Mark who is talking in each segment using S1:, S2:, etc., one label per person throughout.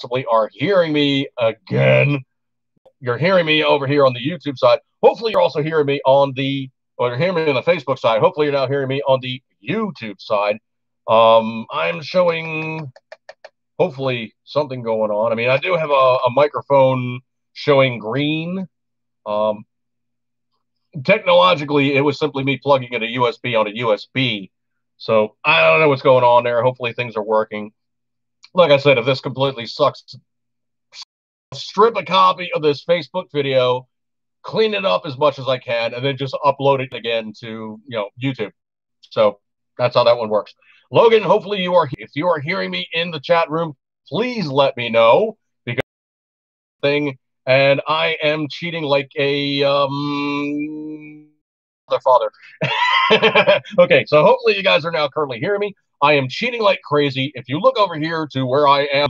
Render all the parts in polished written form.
S1: possibly are hearing me again. You're hearing me over here on the YouTube side. Hopefully, you're also hearing me on the, or you're hearing me on the Facebook side. Hopefully, you're now hearing me on the YouTube side. I'm showing, hopefully, something going on. I mean, I do have a microphone showing green. Um, Technologically, it was simply me plugging in a USB on a USB. So I don't know what's going on there. Hopefully, things are working. Like I said, if this completely sucks, strip a copy of this Facebook video, clean it up as much as I can, and then just upload it again to YouTube. So that's how that one works. Logan, hopefully you are. If you are hearing me in the chat room, please let me know because thing. And I am cheating like a father. Okay, so hopefully you guys are now currently hearing me. I am cheating like crazy. If you look over here to where I am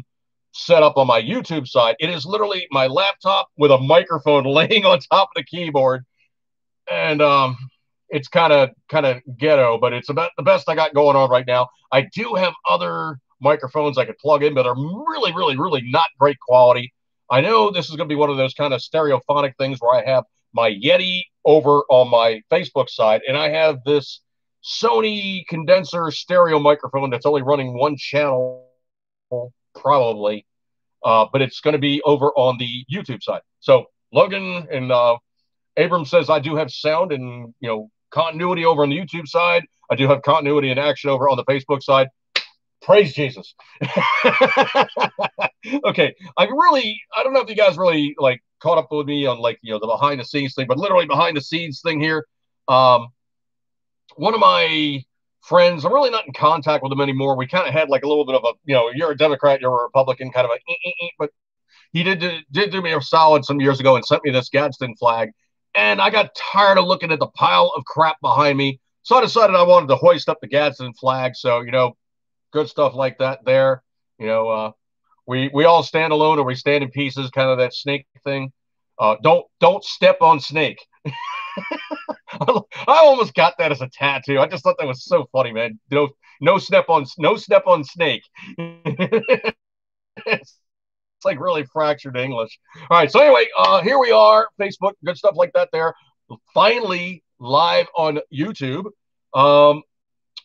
S1: set up on my YouTube side, it is literally my laptop with a microphone laying on top of the keyboard, and it's kind of ghetto, but it's about the best I got going on right now. I do have other microphones I could plug in, but they're really, really, really not great quality. I know this is going to be one of those kind of stereophonic things where I have my Yeti over on my Facebook side, and I have this Sony condenser stereo microphone that's only running one channel, probably, but it's going to be over on the YouTube side. So Logan and Abram says I do have sound and continuity over on the YouTube side. I do have continuity and action over on the Facebook side. Praise Jesus. Okay, I don't know if you guys really like caught up with me on the behind the scenes thing, but literally behind the scenes thing here. One of my friends, I'm really not in contact with him anymore. We kind of had like a little bit of a, you're a Democrat, you're a Republican, kind of but he did do me a solid some years ago and sent me this Gadsden flag. And I got tired of looking at the pile of crap behind me. So I decided I wanted to hoist up the Gadsden flag. So, good stuff like that there. We all stand alone or we stand in pieces, kind of that snake thing. Don't step on snake. I almost got that as a tattoo. I just thought that was so funny, man. No step on snake. It's like really fractured English. All right, so anyway, here we are, Facebook, good stuff like that there. Finally live on YouTube.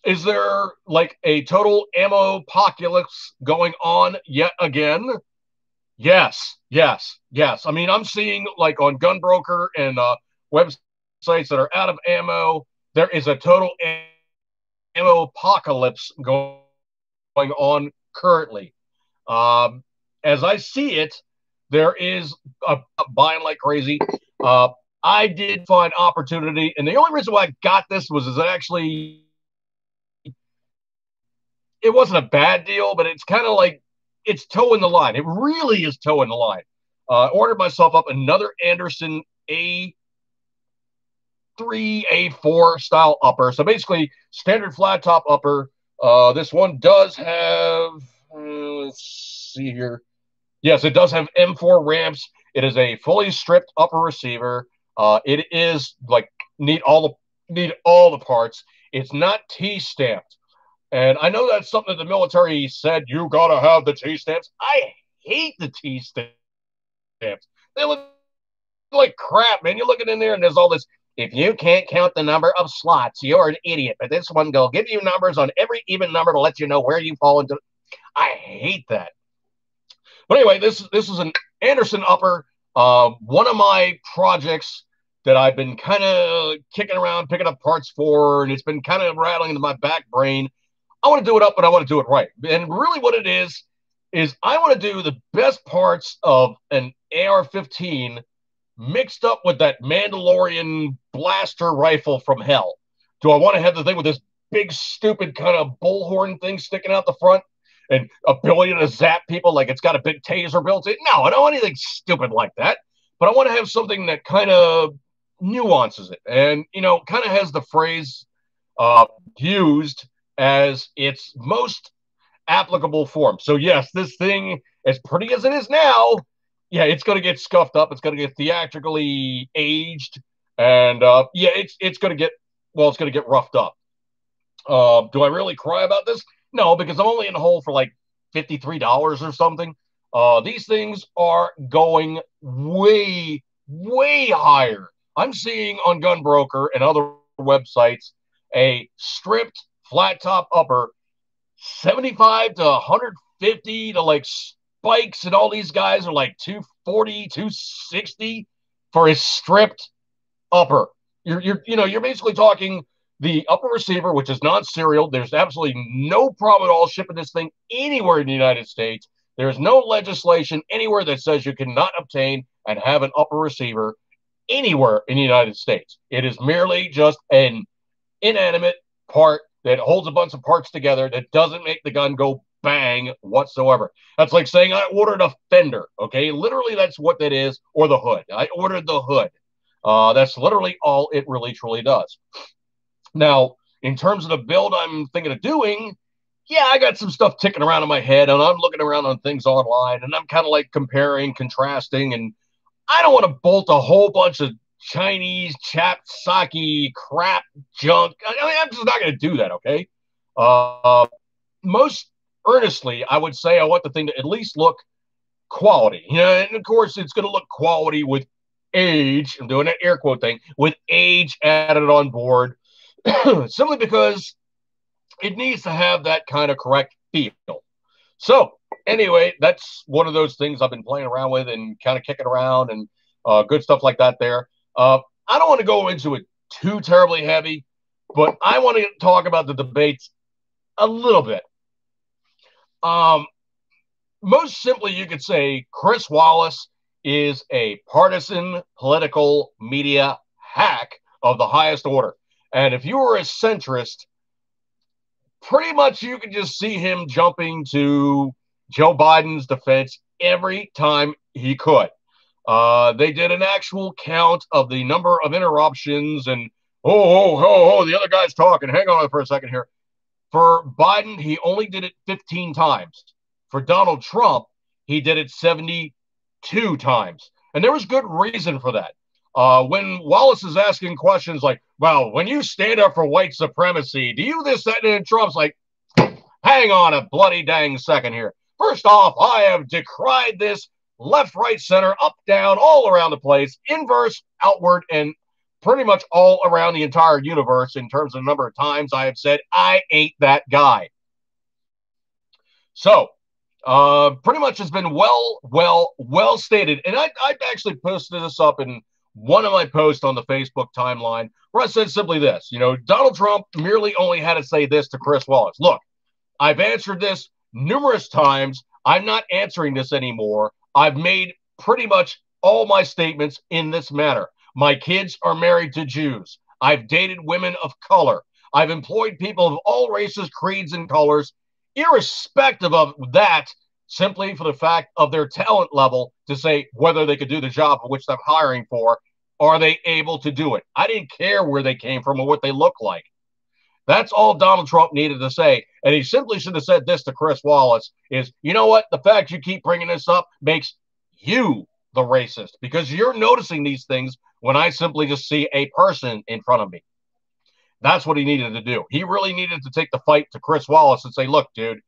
S1: Is there like a total ammo apocalypse going on yet again? Yes. I mean, I'm seeing like on Gunbroker and websites that are out of ammo, there is a total ammo apocalypse going on currently. As I see it, there is a buying like crazy. I did find opportunity, and the only reason why I got this was that actually it wasn't a bad deal, but it's kind of like it's toeing the line. It really is toeing the line. Ordered myself up another Anderson A3, A4 style upper. So basically, standard flat top upper. This one does have, let's see here. Yes, it does have M4 ramps. It is a fully stripped upper receiver. It is like need all the parts. It's not T-stamped. And I know that's something that the military said, you got to have the T-stamps. I hate the T-stamps. They look like crap, man. You're looking in there and there's all this, if you can't count the number of slots, you're an idiot. But this one will give you numbers on every even number to let you know where you fall into. I hate that. But anyway, this is an Anderson upper. One of my projects that I've been kind of kicking around, picking up parts for, and it's been kind of rattling into my back brain. I want to do it up, but I want to do it right. And really what it is I want to do the best parts of an AR-15 mixed up with that Mandalorian blaster rifle from hell. Do I want to have the thing with this big, stupid kind of bullhorn thing sticking out the front and ability to zap people like it's got a big taser built in? No, I don't want anything stupid like that. But I want to have something that kind of nuances it and, kind of has the phrase used as its most applicable form. So yes, this thing, as pretty as it is now, yeah, it's going to get scuffed up. It's going to get theatrically aged, and yeah, it's going to get roughed up. Do I really cry about this? No, because I'm only in the hole for like $53 or something. These things are going way, way higher. I'm seeing on Gunbroker and other websites a stripped flat top upper 75 to 150 to like spikes, and all these guys are like 240, 260 for a stripped upper. You're basically talking the upper receiver, which is non-serial. There's absolutely no problem at all shipping this thing anywhere in the United States. There's no legislation anywhere that says you cannot obtain and have an upper receiver anywhere in the United States. It is merely just an inanimate part that holds a bunch of parts together that doesn't make the gun go bang whatsoever. That's like saying I ordered a fender. Okay, literally that's what that is, or the hood. I ordered the hood. That's literally all it really truly does. Now, in terms of the build I'm thinking of doing, yeah, I got some stuff ticking around in my head, and I'm looking around on things online, and I'm kind of like comparing, contrasting, and I don't want to bolt a whole bunch of Chinese chapsaki crap junk. I mean, I'm just not going to do that, okay? Most earnestly, I would say I want the thing to at least look quality. And of course, it's going to look quality with age. I'm doing an air quote thing with age added on board, simply because it needs to have that kind of correct feel. So, anyway, that's one of those things I've been playing around with and kind of kicking around, and good stuff like that there. I don't want to go into it too terribly heavy, but I want to talk about the debates a little bit. Most simply, you could say Chris Wallace is a partisan political media hack of the highest order. And if you were a centrist, pretty much you could just see him jumping to Joe Biden's defense every time he could. They did an actual count of the number of interruptions, and the other guy's talking. Hang on for a second here. For Biden, he only did it 15 times. For Donald Trump, he did it 72 times. And there was good reason for that. When Wallace is asking questions like, well, when you stand up for white supremacy, do you this, that, and Trump's like, hang on a bloody dang second here. First off, I have decried this left, right, center, up, down, all around the place, inverse, outward, and pretty much all around the entire universe in terms of the number of times I have said, I ain't that guy. So, pretty much has been well stated. And I actually posted this up in one of my posts on the Facebook timeline where I said simply this, Donald Trump merely only had to say this to Chris Wallace. Look, I've answered this numerous times. I'm not answering this anymore. I've made pretty much all my statements in this manner. My kids are married to Jews. I've dated women of color. I've employed people of all races, creeds, and colors, irrespective of that, simply for the fact of their talent level to say whether they could do the job for which they're hiring for. Are they able to do it? I didn't care where they came from or what they look like. That's all Donald Trump needed to say. And he simply should have said this to Chris Wallace is, you know what? The fact you keep bringing this up makes you the racist because you're noticing these things when I simply just see a person in front of me. That's what he needed to do. He really needed to take the fight to Chris Wallace and say, look, dude,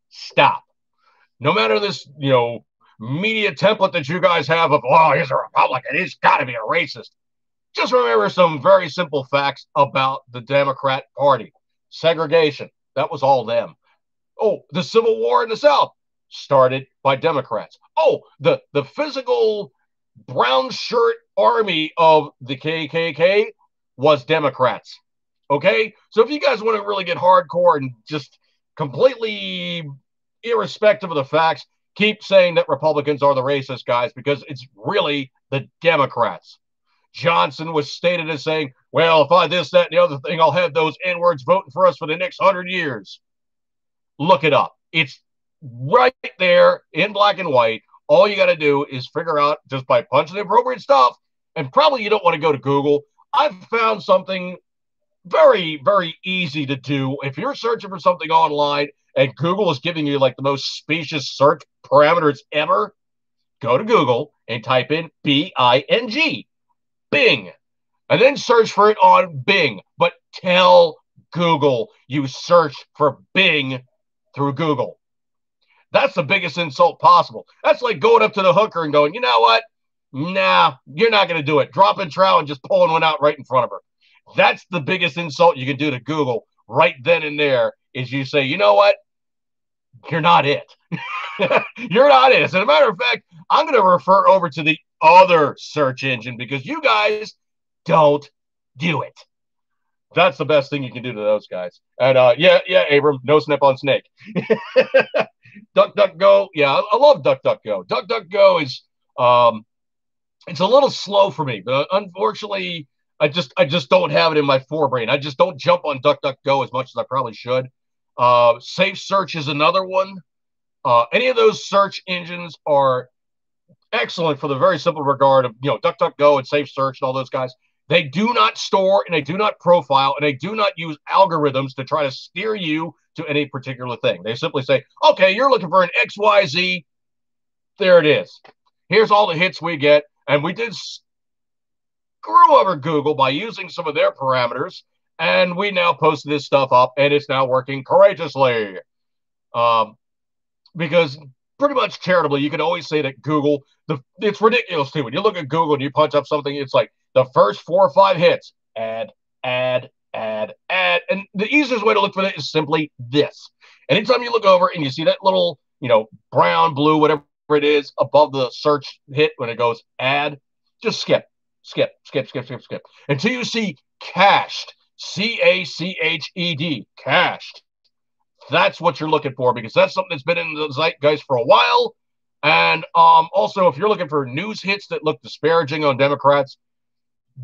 S1: stop. No matter this, media template that you guys have of, oh, he's a Republican, he's got to be a racist. Just remember some very simple facts about the Democrat Party. Segregation, that was all them. Oh, the Civil War in the South started by Democrats. Oh, the physical brown shirt army of the KKK was Democrats. Okay? So if you guys want to really get hardcore and just completely irrespective of the facts, keep saying that Republicans are the racist guys because it's really the Democrats. Johnson was stated as saying, well, if I this, that, and the other thing, I'll have those N-words voting for us for the next 100 years. Look it up. It's right there in black and white. All you got to do is figure out just by punching the appropriate stuff. And probably you don't want to go to Google. I've found something very, very easy to do. If you're searching for something online and Google is giving you like the most specious search parameters ever, go to Google and type in Bing. Bing, and then search for it on Bing. But tell Google you search for Bing through Google. That's the biggest insult possible. That's like going up to the hooker and going, you know what? Nah, you're not going to do it. Dropping trowel and just pulling one out right in front of her. That's the biggest insult you can do to Google right then and there is you say, you know what? You're not it. You're not it. As a matter of fact, I'm going to refer over to the other search engine because you guys don't do it. That's the best thing you can do to those guys. And yeah, Abram, no snip on snake. DuckDuckGo, yeah, I love DuckDuckGo. DuckDuckGo is it's a little slow for me, but unfortunately, I just don't have it in my forebrain. I just don't jump on DuckDuckGo as much as I probably should. Safe Search is another one. Any of those search engines are excellent for the very simple regard of DuckDuckGo and Safe Search and all those guys. They do not store and they do not profile and they do not use algorithms to try to steer you to any particular thing. They simply say, okay, you're looking for an XYZ. There it is. Here's all the hits we get. And we did screw over Google by using some of their parameters. And we now posted this stuff up and it's now working courageously. Because pretty much charitably, you can always say that Google, it's ridiculous too. When you look at Google and you punch up something, it's like the first 4 or 5 hits, add. And the easiest way to look for that is simply this. Anytime you look over and you see that little, brown, blue, whatever it is above the search hit when it goes add, just skip until you see cached, CACHED, cached. That's what you're looking for because that's something that's been in the zeitgeist for a while. And also, if you're looking for news hits that look disparaging on Democrats,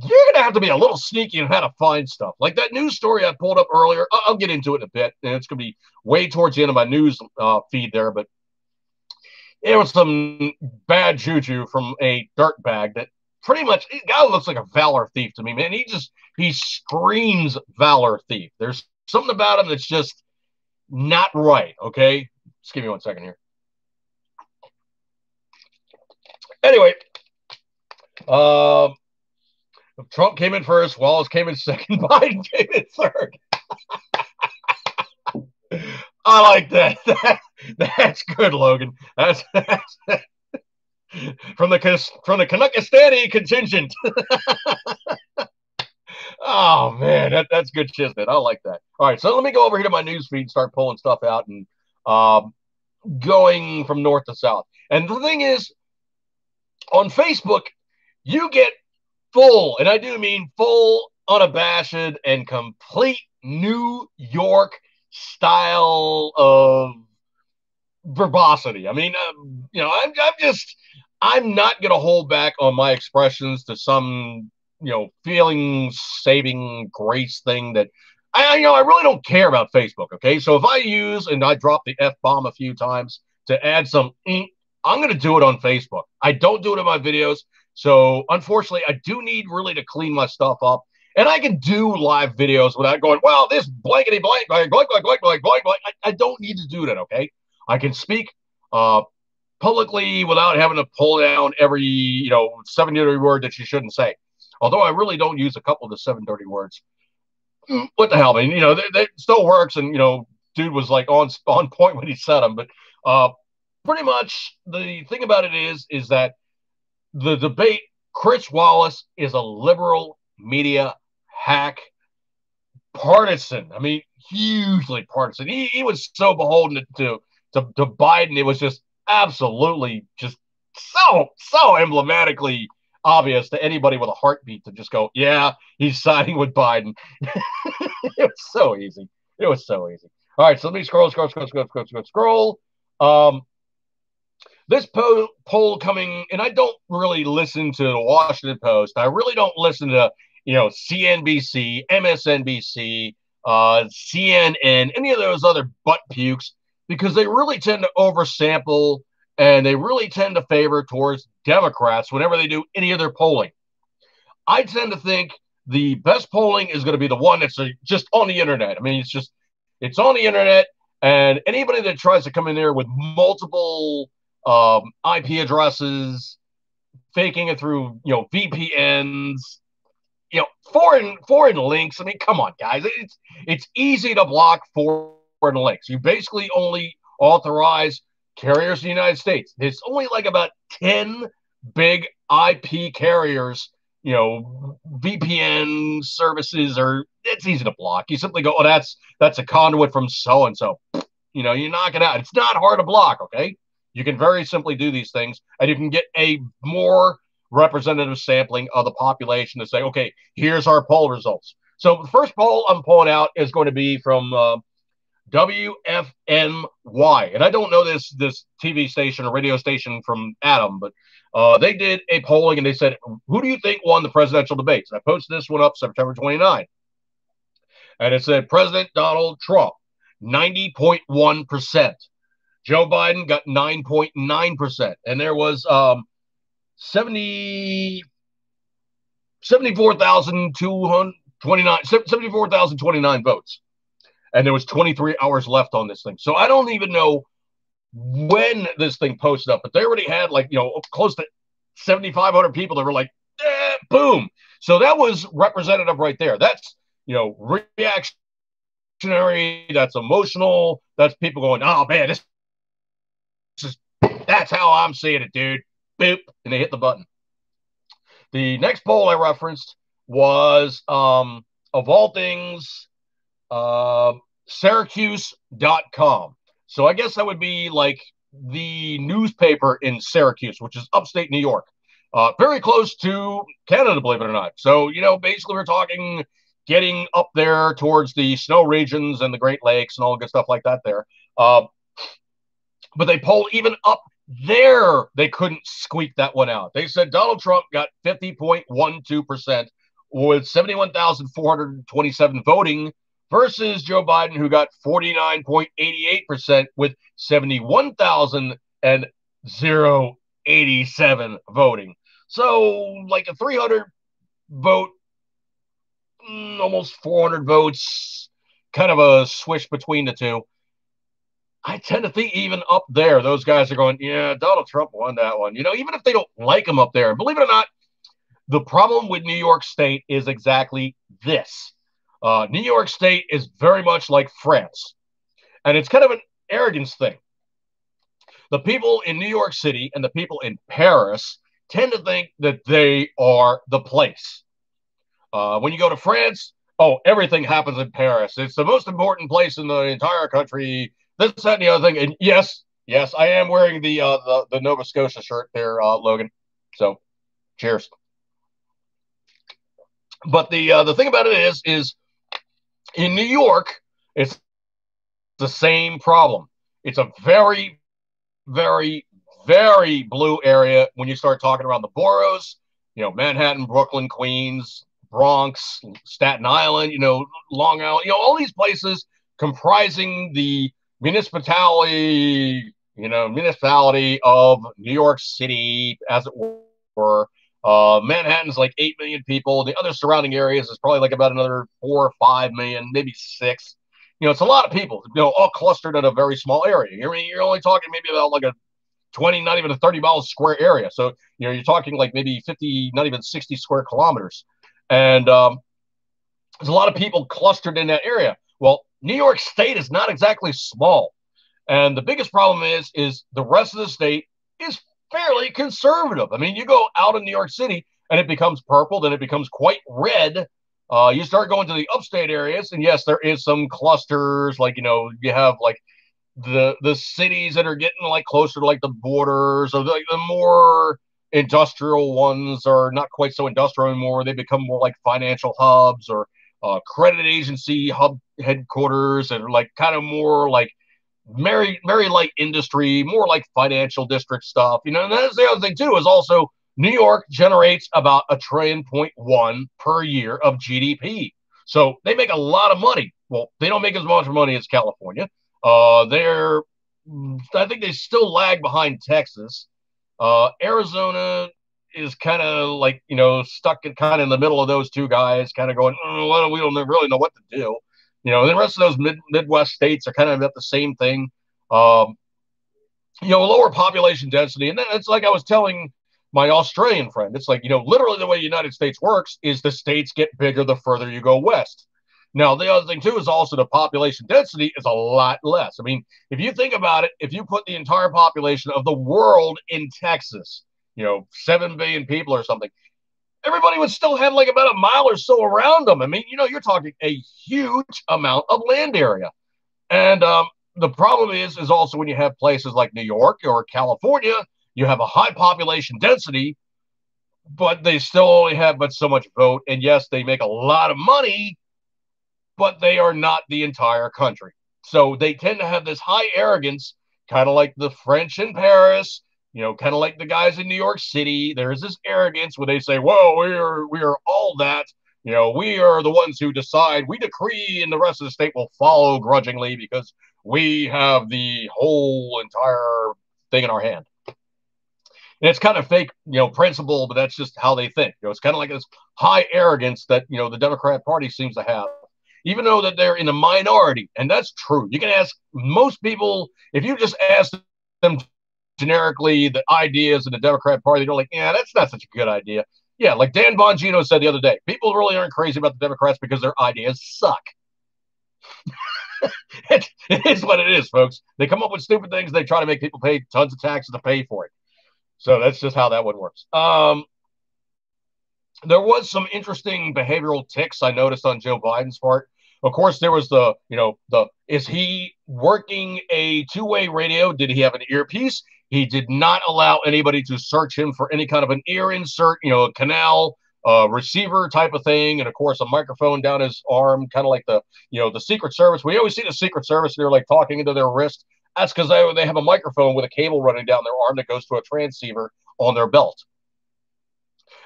S1: you're going to have to be a little sneaky in how to find stuff. Like that news story I pulled up earlier. I'll get into it in a bit, and it's going to be way towards the end of my news feed there. But it was some bad juju from a dirtbag that pretty much, the guy looks like a valor thief to me, man. He screams valor thief. There's something about him that's just not right, okay? Just give me 1 second here. Anyway, Trump came in first, Wallace came in second, Biden came in third. I like that. That's good, Logan. That's from the Canuckistani contingent. Oh man, that's good shit. I like that. All right, so let me go over here to my news feed and start pulling stuff out and going from north to south. And the thing is, on Facebook, you get full, and I do mean full, unabashed, and complete New York style of verbosity. I mean, I'm not going to hold back on my expressions to some, feeling saving grace thing that I really don't care about Facebook. Okay. So if I use and I drop the F bomb a few times to add some ink, I'm going to do it on Facebook. I don't do it in my videos. So unfortunately, I do need really to clean my stuff up. And I can do live videos without going, well, this blankety blank, blank, blank, blank, blank, blank, blank. I don't need to do that, okay? I can speak publicly without having to pull down every, 7 dirty word that you shouldn't say. Although I really don't use a couple of the 7 dirty words. What the hell, man? That still works. And, dude was like on point when he said them. But pretty much the thing about it is that the debate, Chris Wallace is a liberal media hack, partisan. I mean, hugely partisan. He was so beholden to Biden. It was just absolutely just so emblematically obvious to anybody with a heartbeat to just go, yeah, he's siding with Biden. It was so easy. All right, so let me scroll. This poll coming, and I don't really listen to the Washington Post. I really don't listen to, CNBC, MSNBC, CNN, any of those other butt pukes, because they really tend to oversample and they really tend to favor towards Democrats whenever they do any of their polling. I tend to think the best polling is going to be the one that's just on the internet. I mean, it's on the internet, and anybody that tries to come in there with multiple IP addresses, faking it through, VPNs, foreign links. I mean, come on, guys. It's easy to block foreign links. You basically only authorize carriers in the United States. There's only like about 10 big IP carriers, VPN services, or it's easy to block. You simply go, oh, that's a conduit from so and so. You knock it out. It's not hard to block, okay? You can very simply do these things, and you can get a more representative sampling of the population to say, okay, here's our poll results. So the first poll I'm pulling out is going to be from WFNY, and I don't know this TV station or radio station from Adam, but they did a polling and they said, who do you think won the presidential debates? And I posted this one up September 29, and it said President Donald Trump, 90.1%. Joe Biden got 9.9%, and there was 74,029 votes, and there was 23 hours left on this thing. So I don't even know when this thing posted up, but they already had close to 7,500 people that were like, boom. So that was representative right there. That's reactionary. That's emotional. That's people going, oh man, that's how I'm seeing it, dude. Boop, and they hit the button. The next poll I referenced was, of all things, Syracuse.com. So I guess that would be like the newspaper in Syracuse, which is upstate New York. Very close to Canada, believe it or not. So, basically we're talking getting up there towards the snow regions and the Great Lakes and all the good stuff like that there. But they polled even up there. They couldn't squeak that one out. They said Donald Trump got 50.12% with 71,427 voting versus Joe Biden, who got 49.88% with 71,087 voting. So like a 300 vote, almost 400 votes, kind of a swish between the two. I tend to think even up there, those guys are going, yeah, Donald Trump won that one. Even if they don't like him up there. Believe it or not, the problem with New York State is exactly this. New York State is very much like France. And it's kind of an arrogance thing. The people in New York City and the people in Paris tend to think that they are the place. When you go to France, everything happens in Paris. It's the most important place in the entire country. This, that, and the other thing. And yes, I am wearing the Nova Scotia shirt there, Logan. So, cheers. But the thing about it is in New York, it's the same problem. It's a very, very, very blue area when you start talking around the boroughs. Manhattan, Brooklyn, Queens, Bronx, Staten Island. Long Island. All these places comprising the municipality of New York City, as it were. Manhattan's like 8 million people. The other surrounding areas is probably like about another 4 or 5 million, maybe 6. It's a lot of people, all clustered in a very small area. You're only talking maybe about like a 20, not even a 30-mile square area. So, you're talking like maybe 50, not even 60 square kilometers. And there's a lot of people clustered in that area. Well, New York State is not exactly small. And the biggest problem is the rest of the state is fairly conservative. I mean, you go out in New York City and it becomes purple, then it becomes quite red. You start going to the upstate areas, and yes, there is some clusters. Like, you have like the cities that are getting like closer to like the borders, or the more industrial ones are not quite so industrial anymore. They become more like financial hubs or credit agency hub headquarters, and like kind of more like very, very light industry, more like financial district stuff. And that's the other thing too, is also New York generates about $1.1 trillion per year of GDP. So they make a lot of money. Well, they don't make as much money as California. I think they still lag behind Texas. Arizona is kind of like, stuck kind of in the middle of those two guys, kind of going, well, we don't really know what to do. The rest of those Midwest states are kind of at the same thing. Lower population density. And then it's like I was telling my Australian friend, it's like, literally the way the United States works is the states get bigger the further you go west. Now, the other thing too is also the population density is a lot less. I mean, if you think about it, if you put the entire population of the world in Texas, 7 billion people or something, everybody would still have like about a mile or so around them. I mean, you're talking a huge amount of land area. And the problem is also when you have places like New York or California, you have a high population density, but they still only have but so much vote. And yes, they make a lot of money, but they are not the entire country. So they tend to have this high arrogance, kind of like the French in Paris, kind of like the guys in New York City. There is this arrogance where they say, "Whoa, we are all that. We are the ones who decide. We decree, and the rest of the state will follow grudgingly because we have the whole entire thing in our hand." And it's kind of fake, principle, but that's just how they think. It's kind of like this high arrogance that the Democrat Party seems to have, even though that they're in the minority, and that's true. You can ask most people if you just ask them generically the ideas in the Democrat Party, they're like, "Yeah, that's not such a good idea." Yeah, like Dan Bongino said the other day, people really aren't crazy about the Democrats because their ideas suck. It is what it is, folks. They come up with stupid things. They try to make people pay tons of taxes to pay for it. So that's just how that one works. There was some interesting behavioral ticks I noticed on Joe Biden's part. Of course, there was is he working a two-way radio? Did he have an earpiece? He did not allow anybody to search him for any kind of an ear insert, a canal, receiver type of thing, and of course a microphone down his arm, kind of like the Secret Service. We always see the Secret Service, they're like talking into their wrist. That's because they have a microphone with a cable running down their arm that goes to a transceiver on their belt.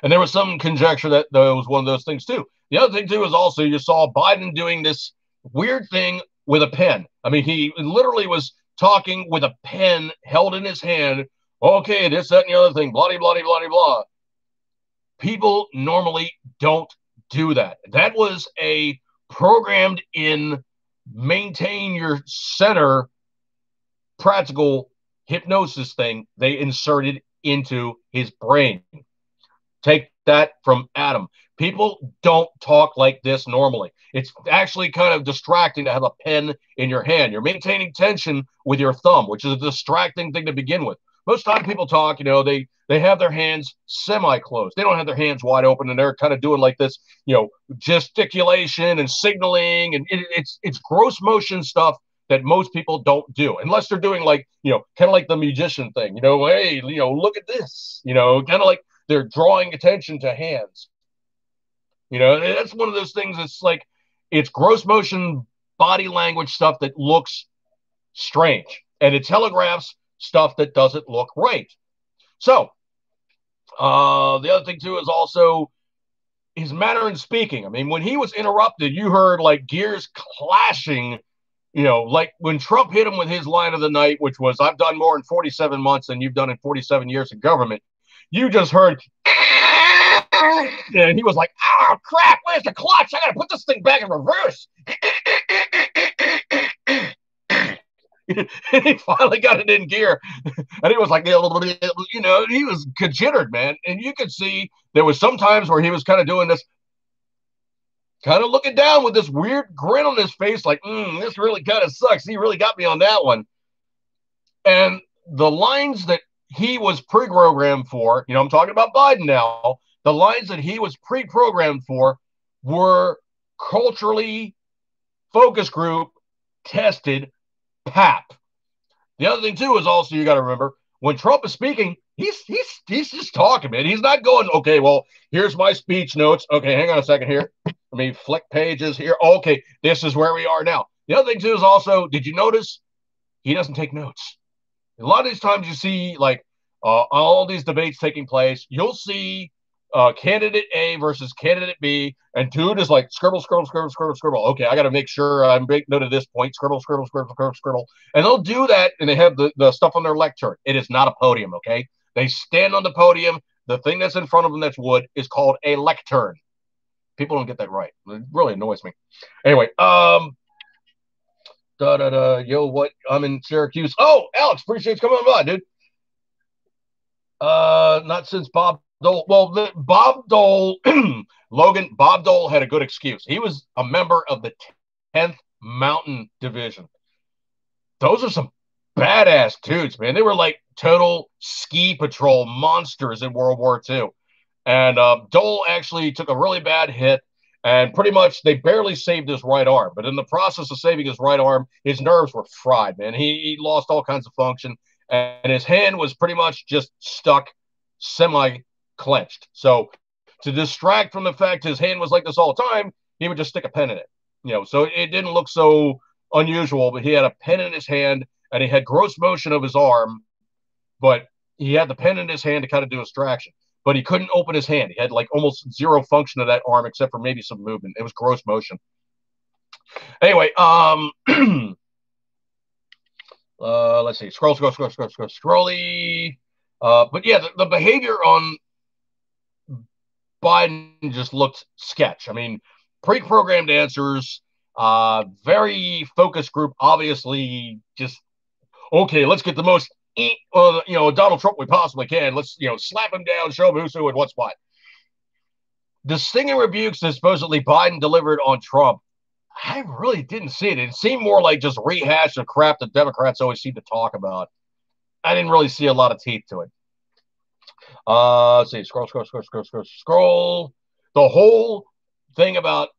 S1: And there was some conjecture that was one of those things too. The other thing too is also you saw Biden doing this weird thing with a pen. I mean, he literally was talking with a pen held in his hand. Okay, this, that, and the other thing, blah, blah, blah, blah, blah. People normally don't do that. That was a programmed in maintain your center practical hypnosis thing they inserted into his brain. Take that from Adam. People don't talk like this normally. It's actually kind of distracting to have a pen in your hand. You're maintaining tension with your thumb, which is a distracting thing to begin with. Most time people talk, they have their hands semi-closed. They don't have their hands wide open, and they're kind of doing like this, gesticulation and signaling, and it's gross motion stuff that most people don't do unless they're doing like, kind of like the musician thing, hey, look at this, kind of like they're drawing attention to hands. That's one of those things that's like, it's gross motion body language stuff that looks strange, and it telegraphs stuff that doesn't look right. So, the other thing too is also his manner in speaking. I mean, when he was interrupted, you heard like gears clashing, like when Trump hit him with his line of the night, which was, "I've done more in 47 months than you've done in 47 years in government." You just heard, and he was like, "Oh, crap, where's the clutch? I got to put this thing back in reverse." And he finally got it in gear. And he was like, he was considered, man. And you could see there was some times where he was kind of doing this, kind of looking down with this weird grin on his face, like, this really kind of sucks. He really got me on that one. And the lines that he was pre-programmed for, I'm talking about Biden now, the lines that he was pre-programmed for were culturally focus group tested PAP. The other thing too is also, you got to remember, when Trump is speaking, he's just talking, man. He's not going, "Okay, well, here's my speech notes. Okay, hang on a second here. Let me flick pages here. Okay, this is where we are now." The other thing too is also, did you notice he doesn't take notes? A lot of these times you see like all these debates taking place, you'll see candidate A versus candidate B, and dude is like scribble, scribble, scribble, scribble, scribble. Okay, I got to make sure I make note of this point. Scribble, scribble, scribble, scribble, scribble. And they'll do that, and they have the stuff on their lectern. It is not a podium, okay? They stand on the podium. The thing that's in front of them that's wood is called a lectern. People don't get that right. It really annoys me. Anyway, yo, what? I'm in Syracuse. Oh, Alex, appreciate you coming on by, dude. Not since Bob Dole. Well, Bob Dole Logan, Bob Dole had a good excuse. He was a member of the 10th Mountain Division. Those are some badass dudes, man. They were like total ski patrol monsters in World War II. And Dole actually took a really bad hit, and pretty much they barely saved his right arm. But in the process of saving his right arm, his nerves were fried, man. He lost all kinds of function, and his hand was pretty much just stuck semi clenched. So to distract from the fact his hand was like this all the time, he would just stick a pen in it. So it didn't look so unusual, but he had a pen in his hand and he had gross motion of his arm, but he had the pen in his hand to kind of do a distraction. But he couldn't open his hand. He had like almost zero function of that arm except for maybe some movement. It was gross motion. Anyway, let's see. Scrolly. But yeah, the behavior on Biden just looked sketch. I mean, pre-programmed answers, very focused group, obviously just, okay, let's get the most, Donald Trump we possibly can. Let's, slap him down, show him who's who and what's what. The stinging rebukes that supposedly Biden delivered on Trump, I really didn't see it. It seemed more like just rehash of crap that Democrats always seem to talk about. I didn't really see a lot of teeth to it. Let's see, scroll. The whole thing about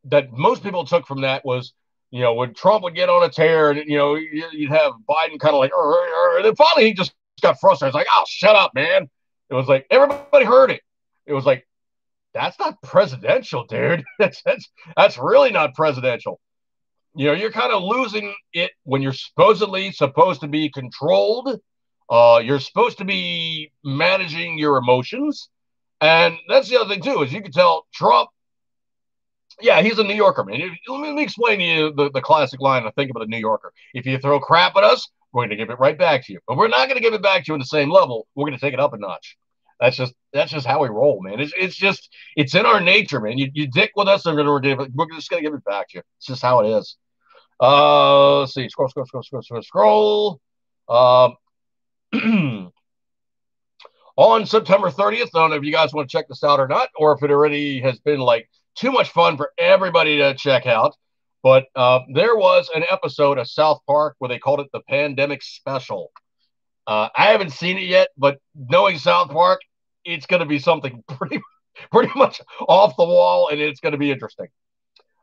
S1: that most people took from that was, when Trump would get on a tear and, you'd have Biden kind of like, and then finally he just got frustrated. It's like, oh, shut up, man. It was like, everybody heard it. It was like, that's not presidential, dude. That's really not presidential. You're kind of losing it when you're supposedly supposed to be controlled. You're supposed to be managing your emotions. And that's the other thing, too, is you can tell Trump, yeah, he's a New Yorker, man. Let me explain to you the classic line I think about a New Yorker. If you throw crap at us, we're going to give it right back to you. But we're not going to give it back to you in the same level. We're going to take it up a notch. That's just how we roll, man. It's in our nature, man. You dick with us, we're just going to give it back to you. It's just how it is. Let's see. Scroll. On September 30th, I don't know if you guys want to check this out or not, or if it already has been like too much fun for everybody to check out. But there was an episode of South Park where they called it the Pandemic Special. I haven't seen it yet, but knowing South Park, it's going to be something pretty much off the wall, and it's going to be interesting.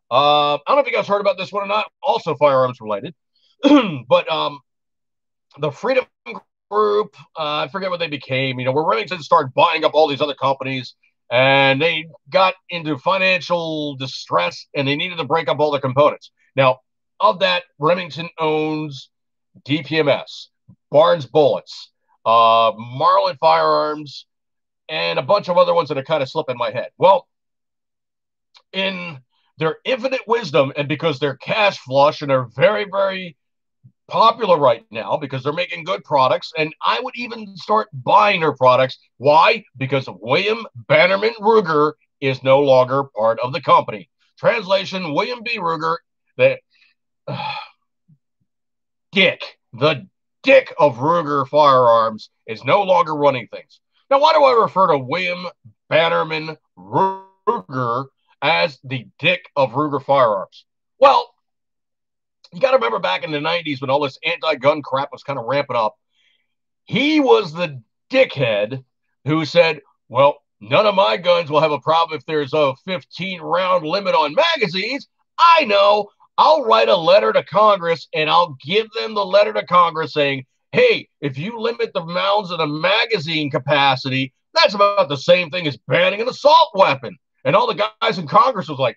S1: I don't know if you guys heard about this one or not. Also firearms related, but the Freedom Group, I forget what they became. Where Remington started buying up all these other companies, and they got into financial distress, and they needed to break up all the components. Now, of that, Remington owns DPMS, Barnes Bullets, Marlin Firearms, and a bunch of other ones that are kind of slipping my head. Well, in their infinite wisdom, and because they're cash flush and they're very, very popular right now because they're making good products, and I would even start buying their products. Why? Because William Bannerman Ruger is no longer part of the company. Translation, William B. Ruger, the dick of Ruger Firearms, is no longer running things. Now, why do I refer to William Bannerman Ruger as the dick of Ruger Firearms? Well, you got to remember back in the 90s when all this anti-gun crap was kind of ramping up. He was the dickhead who said, well, none of my guns will have a problem if there's a 15-round limit on magazines. I know. I'll write a letter to Congress, and I'll give them the letter to Congress saying, hey, if you limit the rounds of the magazine capacity, that's about the same thing as banning an assault weapon. And all the guys in Congress was like,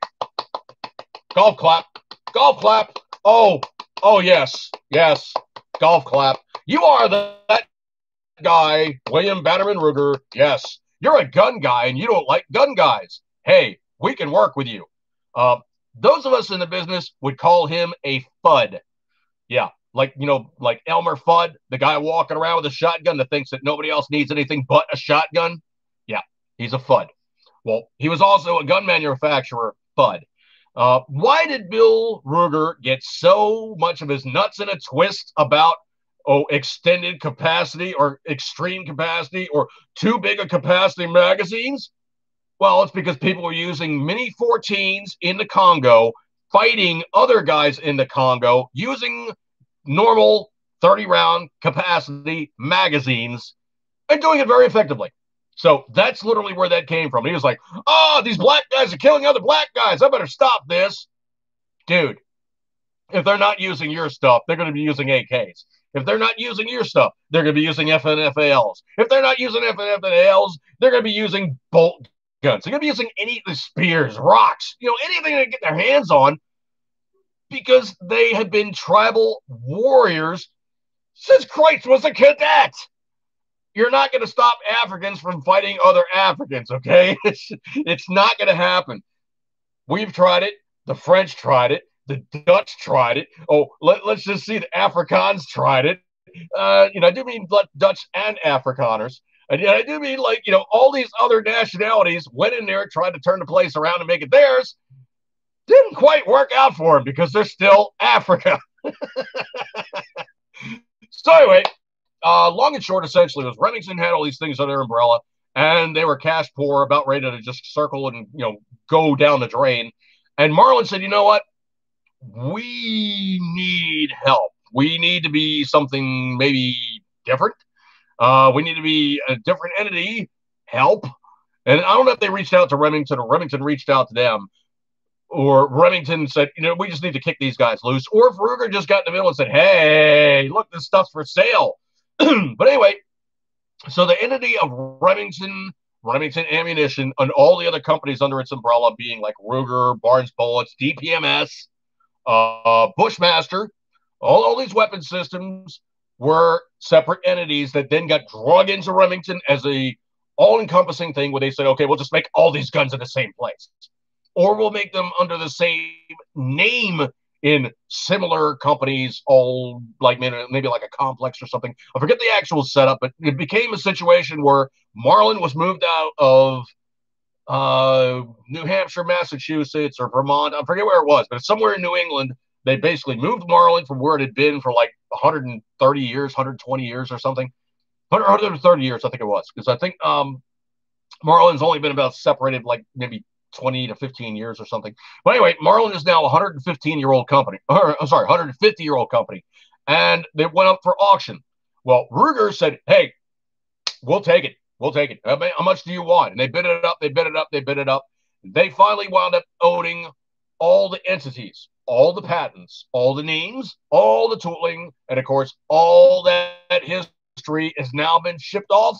S1: golf clap, golf clap. Oh, yes, golf clap. You are that guy, William Bannerman Ruger. Yes, you're a gun guy, and you don't like gun guys. Hey, we can work with you. Those of us in the business would call him a FUD. Yeah, like Elmer Fudd, the guy walking around with a shotgun that thinks that nobody else needs anything but a shotgun. Yeah, he's a FUD. Well, he was also a gun manufacturer, FUD. Why did Bill Ruger get so much of his nuts in a twist about extended capacity or extreme capacity or too big a capacity magazines? Well, it's because people were using Mini 14s in the Congo, fighting other guys in the Congo, using normal 30 round capacity magazines and doing it very effectively. So that's literally where that came from. He was like, oh, these black guys are killing other black guys. I better stop this. Dude, if they're not using your stuff, they're going to be using AKs. If they're not using your stuff, they're going to be using FNFALs. If they're not using FNFALs, they're going to be using bolt guns. They're going to be using any of the spears, rocks, anything they get their hands on, because they have been tribal warriors since Christ was a cadet. You're not going to stop Africans from fighting other Africans, okay? It's not going to happen. We've tried it. The French tried it. The Dutch tried it. Oh, let's just see. The Afrikaans tried it. I do mean Dutch and Afrikaners. And I do mean, all these other nationalities went in there, tried to turn the place around and make it theirs. Didn't quite work out for them because they're still Africa. So anyway, long and short, essentially, was Remington had all these things under their umbrella, and they were cash poor, about ready to just circle and go down the drain. And Marlin said, you know what? We need help. We need to be something maybe different. We need to be a different entity. Help. And I don't know if they reached out to Remington or Remington reached out to them, or Remington said, we just need to kick these guys loose. Or if Ruger just got in the middle and said, hey, look, this stuff's for sale. But anyway, so the entity of Remington Ammunition, and all the other companies under its umbrella, being like Ruger, Barnes Bullets, DPMS, Bushmaster, all these weapon systems were separate entities that then got drug into Remington as a all-encompassing thing, where they said, okay, we'll just make all these guns in the same place, or we'll make them under the same name in similar companies, all like maybe like a complex or something. I forget the actual setup, but it became a situation where Marlin was moved out of New Hampshire, Massachusetts, or Vermont. I forget where it was, but it's somewhere in New England. They basically moved Marlin from where it had been for like 130 years, 120 years or something. 130 years, I think it was, because I think Marlin's only been about separated like maybe 20 to 15 years or something. But anyway, Marlin is now a 115-year-old company. I'm sorry, 150-year-old company. And they went up for auction. Well, Ruger said, hey, we'll take it. We'll take it. How much do you want? And they bid it up. They bid it up. They bid it up. They finally wound up owning all the entities, all the patents, all the names, all the tooling, and of course, all that history has now been shipped off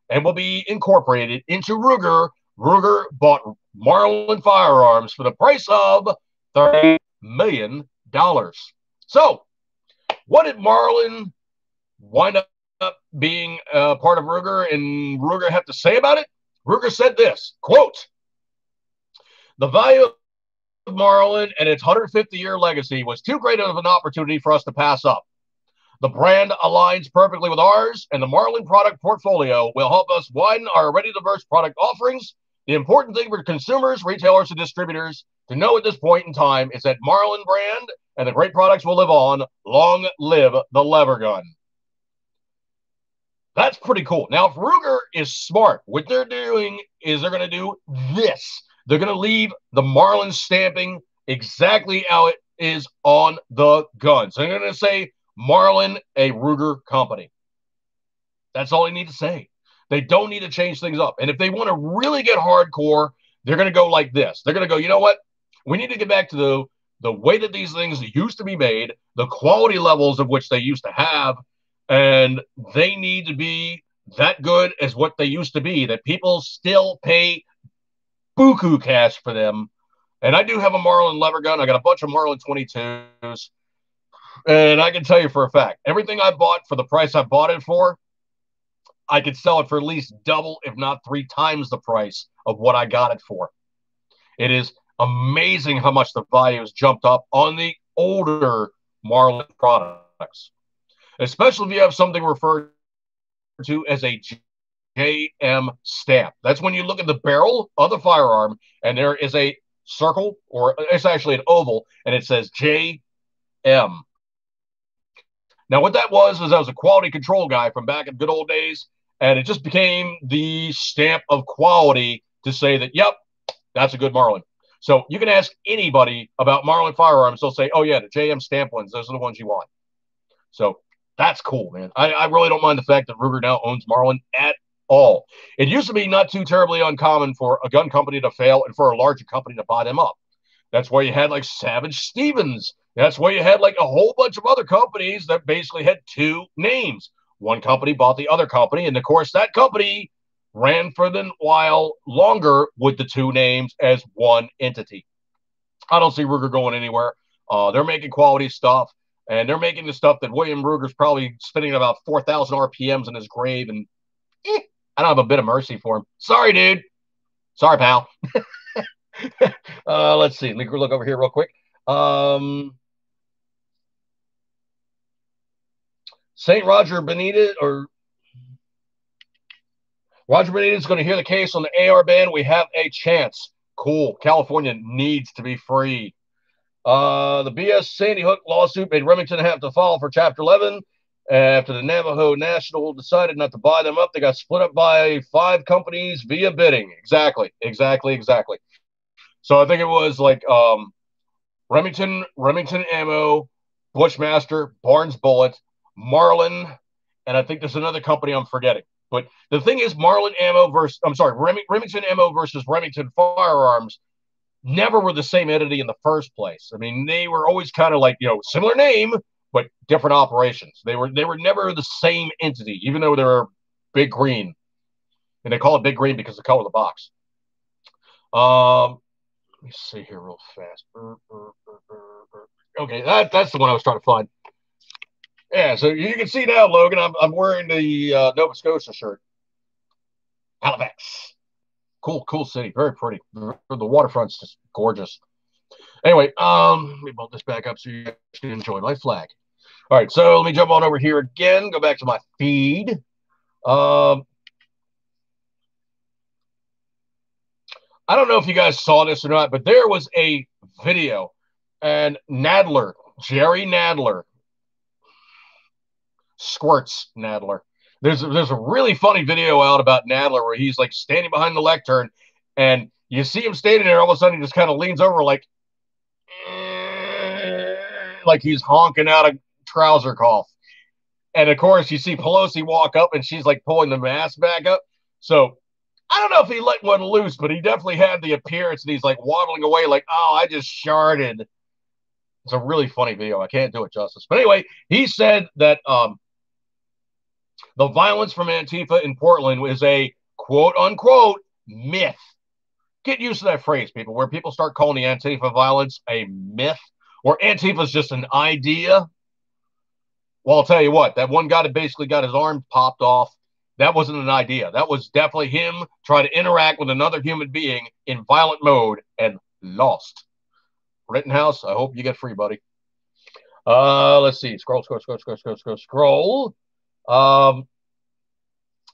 S1: and will be incorporated into Ruger. Ruger bought Marlin Firearms for the price of $30 million. So, what did Marlin wind up being part of Ruger and Ruger have to say about it? Ruger said this, quote, the value of Marlin and its 150-year legacy was too great of an opportunity for us to pass up. The brand aligns perfectly with ours, and the Marlin product portfolio will help us widen our already diverse product offerings. The important thing for consumers, retailers, and distributors to know at this point in time is that Marlin brand and the great products will live on. Long live the lever gun. That's pretty cool. Now, if Ruger is smart, what they're doing is they're going to do this. They're going to leave the Marlin stamping exactly how it is on the guns. They're going to say Marlin, a Ruger company. That's all you need to say. They don't need to change things up. And if they want to really get hardcore, they're going to go like this. They're going to go, you know what? We need to get back to the way that these things used to be made, the quality levels of which they used to have, and they need to be that good as what they used to be, that people still pay buku cash for them. And I do have a Marlin lever gun. I got a bunch of Marlin 22s. And I can tell you for a fact, everything I bought for the price I bought it for, I could sell it for at least double, if not 3 times the price of what I got it for. It is amazing how much the value has jumped up on the older Marlin products, especially if you have something referred to as a JM stamp. That's when you look at the barrel of the firearm and there is a circle, or it's actually an oval, and it says JM. Now, what that was I was a quality control guy from back in good old days, and it just became the stamp of quality to say that, yep, that's a good Marlin. So you can ask anybody about Marlin firearms. They'll say, oh, yeah, the JM stamp ones, those are the ones you want. So that's cool, man. I really don't mind the fact that Ruger now owns Marlin at all. It used to be not too terribly uncommon for a gun company to fail and for a larger company to buy them up. That's why you had like Savage Stevens. That's why you had like a whole bunch of other companies that basically had two names. One company bought the other company, and of course, that company ran for the while longer with the two names as one entity. I don't see Ruger going anywhere. They're making quality stuff, and they're making the stuff that William Ruger's probably spinning about 4,000 RPMs in his grave, and I don't have a bit of mercy for him. Sorry, dude. Sorry, pal. Let's see. Let me look over here real quick. St. Roger Benitez or Roger Benitez is going to hear the case on the AR ban. We have a chance. Cool. California needs to be free. The BS Sandy Hook lawsuit made Remington have to file for Chapter 11. After the Navajo National decided not to buy them up, they got split up by 5 companies via bidding. Exactly. So I think it was like Remington Ammo, Bushmaster, Barnes Bullet, Marlin, and I think there's another company I'm forgetting. But the thing is, Remington Ammo versus Remington Firearms never were the same entity in the first place. I mean, they were always kind of like, similar name, but different operations. They were never the same entity, even though they were Big Green. And they call it Big Green because of the color of the box. Let me see here real fast. Okay, that's the one I was trying to find. Yeah, so you can see now, Logan, I'm wearing the Nova Scotia shirt. Halifax. Cool city. Very pretty. The waterfront's just gorgeous. Anyway, let me build this back up so you can enjoy my flag. All right, so let me jump on over here again. Go back to my feed. I don't know if you guys saw this or not, but there was a video, and Jerry Nadler, Squirts Nadler. There's a really funny video out about Nadler where he's like standing behind the lectern, and you see him standing there. All of a sudden, he just kind of leans over like he's honking out a trouser cough. And of course, you see Pelosi walk up, and she's like pulling the mask back up. So I don't know if he let one loose, but he definitely had the appearance that he's like waddling away, like, oh, I just sharted. It's a really funny video. I can't do it justice. But anyway, he said that the violence from Antifa in Portland is a quote unquote myth. Get used to that phrase, people, where people start calling the Antifa violence a myth, or Antifa is just an idea. Well, I'll tell you what, that one guy that basically got his arm popped off, that wasn't an idea. That was definitely him trying to interact with another human being in violent mode and lost. Rittenhouse, I hope you get free, buddy. Let's see. Scroll.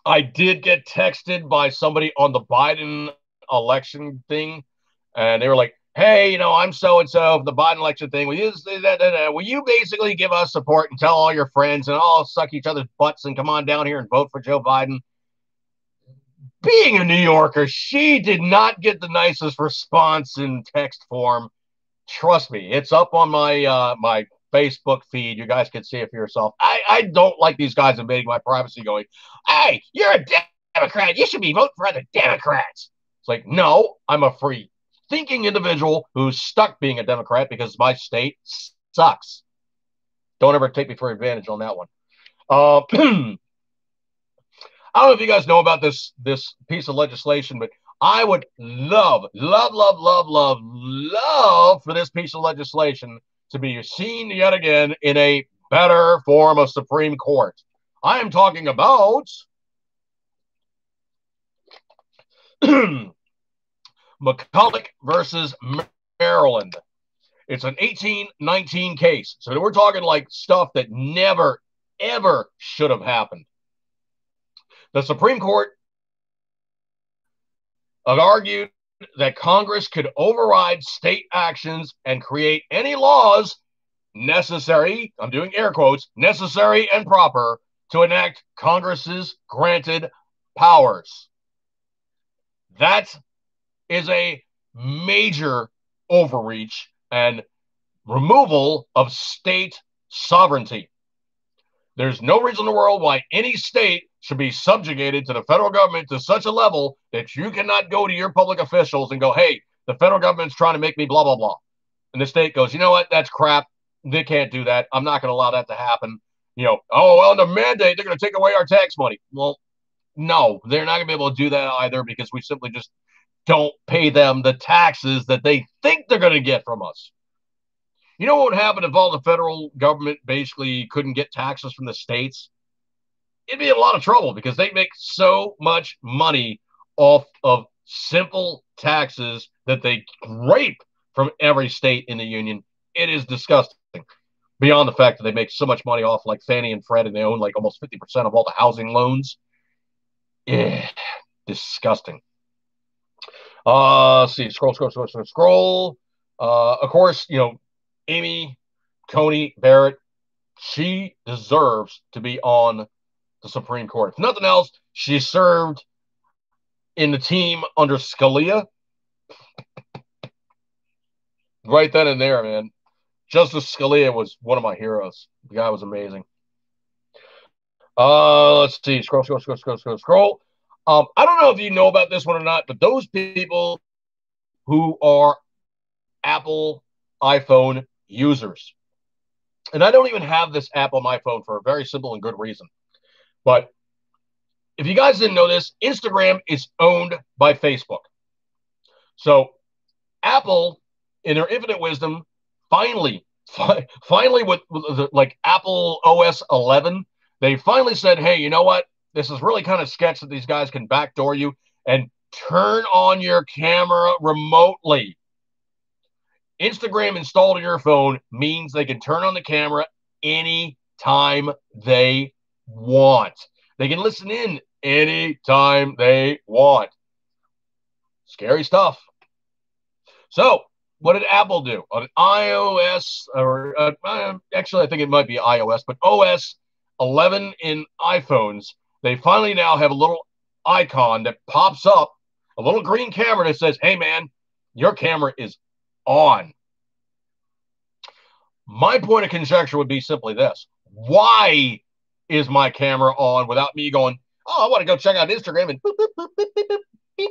S1: I did get texted by somebody on the Biden election thing, and they were like, hey, I'm so-and-so for the Biden election thing. Will you basically give us support and tell all your friends and all suck each other's butts and come on down here and vote for Joe Biden? Being a New Yorker, she did not get the nicest response in text form. Trust me, it's up on my my Facebook feed. You guys can see it for yourself. I don't like these guys invading my privacy going, hey, you're a Democrat. You should be voting for other Democrats. It's like, no, I'm a free thinking individual who's stuck being a Democrat because my state sucks. Don't ever take me for advantage on that one. I don't know if you guys know about this piece of legislation, but I would love for this piece of legislation to be seen yet again in a better form of Supreme Court. I am talking about McCulloch versus Maryland. It's an 1819 case. So we're talking like stuff that never, ever should have happened. The Supreme Court argued that Congress could override state actions and create any laws necessary, I'm doing air quotes, necessary and proper to enact Congress's granted powers. That's is a major overreach and removal of state sovereignty. There's no reason in the world why any state should be subjugated to the federal government to such a level that you cannot go to your public officials and go, hey, the federal government's trying to make me blah, blah, blah. And the state goes, you know what? That's crap. They can't do that. I'm not going to allow that to happen. Oh, well, the mandate, they're going to take away our tax money. Well, no, they're not going to be able to do that either because we simply just don't pay them the taxes that they think they're going to get from us. You know what would happen if all the federal government basically couldn't get taxes from the states? It'd be in a lot of trouble because they make so much money off of simple taxes that they rape from every state in the union. It is disgusting. Beyond the fact that they make so much money off like Fannie and Freddie, and they own like almost 50% of all the housing loans. Yeah, disgusting. Let's see, scroll. Of course, Amy Coney Barrett, she deserves to be on the Supreme Court. If nothing else, she served in the team under Scalia. Right then and there, man. Justice Scalia was one of my heroes. The guy was amazing. Let's see. Scroll. I don't know if you know about this one or not, but those people who are Apple iPhone users, and I don't even have this app on my phone for a very simple and good reason. But if you guys didn't know this, Instagram is owned by Facebook. So Apple, in their infinite wisdom, finally with like Apple OS 11, they finally said, hey, you know what? This is really kind of sketch that these guys can backdoor you and turn on your camera remotely. Instagram installed in your phone means they can turn on the camera anytime they want. They can listen in anytime they want. Scary stuff. So, what did Apple do? On iOS, or actually, I think it might be iOS, but OS 11 in iPhones, they finally now have a little icon that pops up, a little green camera that says, hey, man, your camera is on. My point of conjecture would be simply this. Why is my camera on without me going, oh, I want to go check out Instagram and boop, boop, boop, boop, boop, boop.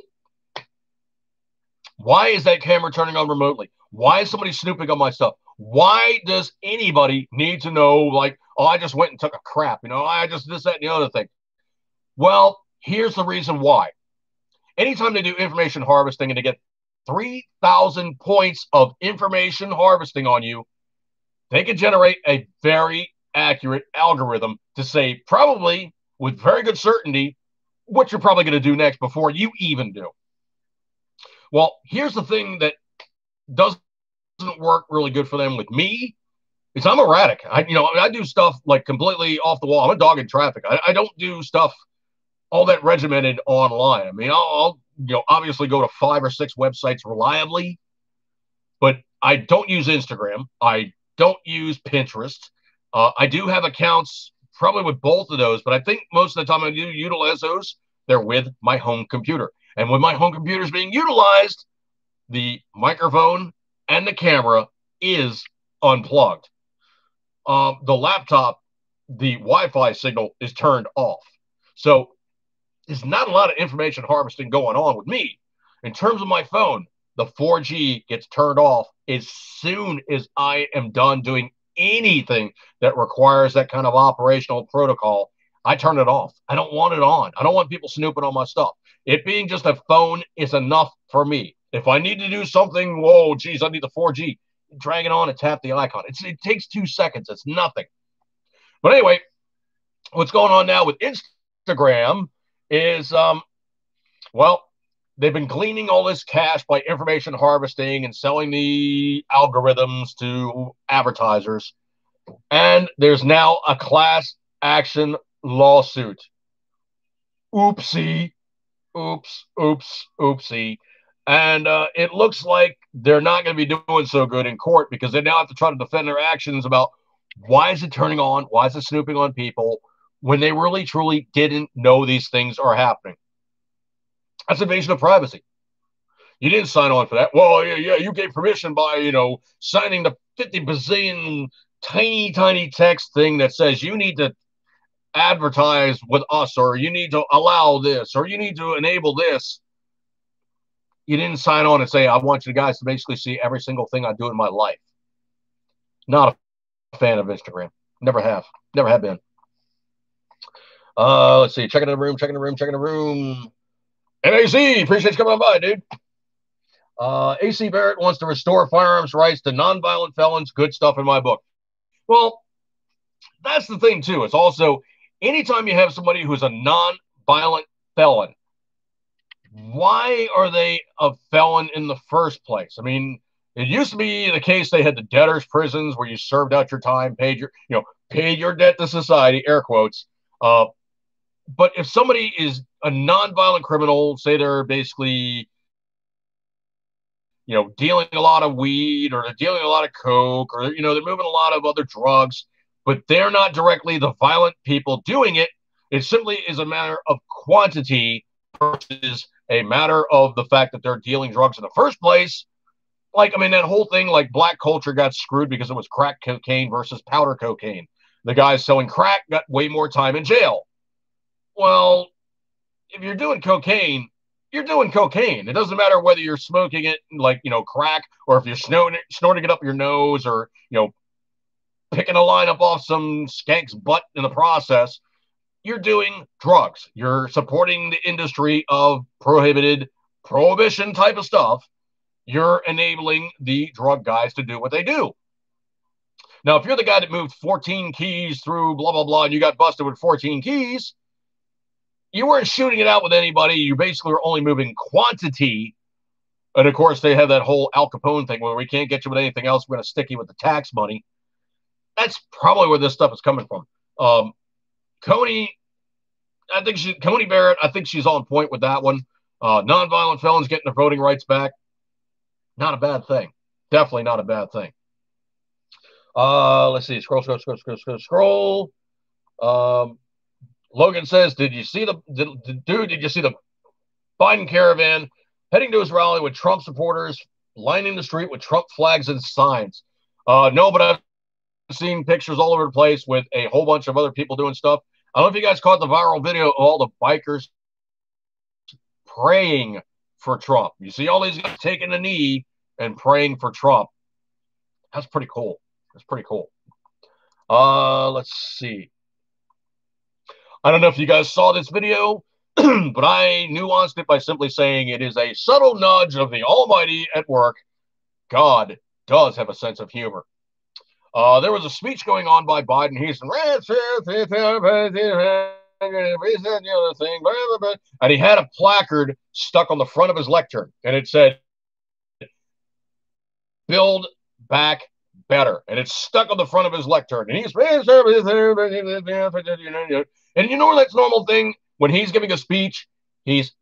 S1: Why is that camera turning on remotely? Why is somebody snooping on my stuff? Why does anybody need to know, like, oh, I just went and took a crap, I just this, that, and the other thing? Well, here's the reason why. Anytime they do information harvesting and they get 3,000 points of information harvesting on you, they can generate a very accurate algorithm to say, probably with very good certainty, what you're probably going to do next before you even do. Well, here's the thing that doesn't work really good for them with me. Is I'm erratic. I do stuff like completely off the wall. I'm a dog in traffic. I don't do stuff all that regimented online. I mean, I'll obviously go to 5 or 6 websites reliably, but I don't use Instagram. I don't use Pinterest. I do have accounts probably with both of those, but I think most of the time I do utilize those. They're with my home computer. And when my home computer is being utilized, the microphone and the camera is unplugged. The laptop, the Wi-Fi signal is turned off. So there's not a lot of information harvesting going on with me. In terms of my phone, the 4G gets turned off as soon as I am done doing anything that requires that kind of operational protocol. I turn it off. I don't want it on. I don't want people snooping on my stuff. It being just a phone is enough for me. If I need to do something, whoa, geez, I need the 4G. Drag it on and tap the icon. It takes 2 seconds. It's nothing. But anyway, what's going on now with Instagram is, they've been gleaning all this cash by information harvesting and selling the algorithms to advertisers. And there's now a class action lawsuit. Oopsie. Oopsie. And it looks like they're not going to be doing so good in court because they now have to try to defend their actions about why is it turning on? Why is it snooping on people when they really, truly didn't know these things are happening? That's invasion of privacy. You didn't sign on for that. Well, yeah, you gave permission by, signing the 50 bazillion tiny, tiny text thing that says you need to advertise with us, or you need to allow this, or you need to enable this. You didn't sign on and say, I want you guys to basically see every single thing I do in my life. Not a fan of Instagram. Never have. Never have been. Let's see. Checking the room. NAC, appreciate you coming on by, dude. AC Barrett wants to restore firearms rights to nonviolent felons. Good stuff in my book. Well, that's the thing, too. It's also, anytime you have somebody who's a nonviolent felon, why are they a felon in the first place? I mean, it used to be the case they had the debtors' prisons where you served out your time, paid your debt to society, air quotes. But if somebody is a nonviolent criminal, say they're basically, dealing a lot of weed, or they're dealing a lot of coke, or, they're moving a lot of other drugs, but they're not directly the violent people doing it. It simply is a matter of quantity versus a matter of the fact that they're dealing drugs in the first place. Like, I mean, that whole thing, like black culture got screwed because it was crack cocaine versus powder cocaine. The guys selling crack got way more time in jail. Well, if you're doing cocaine, you're doing cocaine. It doesn't matter whether you're smoking it like, crack, or if you're snorting it up your nose, or, picking a line up off some skank's butt in the process. You're doing drugs. You're supporting the industry of prohibition type of stuff. You're enabling the drug guys to do what they do. Now, if you're the guy that moved 14 keys through blah, blah, blah, and you got busted with 14 keys, you weren't shooting it out with anybody. You basically were only moving quantity. And, of course, they have that whole Al Capone thing where we can't get you with anything else. We're going to stick you with the tax money. That's probably where this stuff is coming from. Coney Barrett, I think she's on point with that one. Nonviolent felons getting their voting rights back. Not a bad thing. Definitely not a bad thing. Let's see. Scroll. Logan says, did you see the Biden caravan heading to his rally with Trump supporters lining the street with Trump flags and signs? No, but I've seen pictures all over the place with a whole bunch of other people doing stuff. I don't know if you guys caught the viral video of all the bikers praying for Trump. You see all these guys taking a knee and praying for Trump. That's pretty cool. Let's see. I don't know if you guys saw this video, but I nuanced it by simply saying it is a subtle nudge of the Almighty at work. God does have a sense of humor. There was a speech going on by Biden. He's and he had a placard stuck on the front of his lectern, and it said, "Build Back Better," and it's stuck on the front of his lectern. And he's, and that's normal thing when he's giving a speech. He's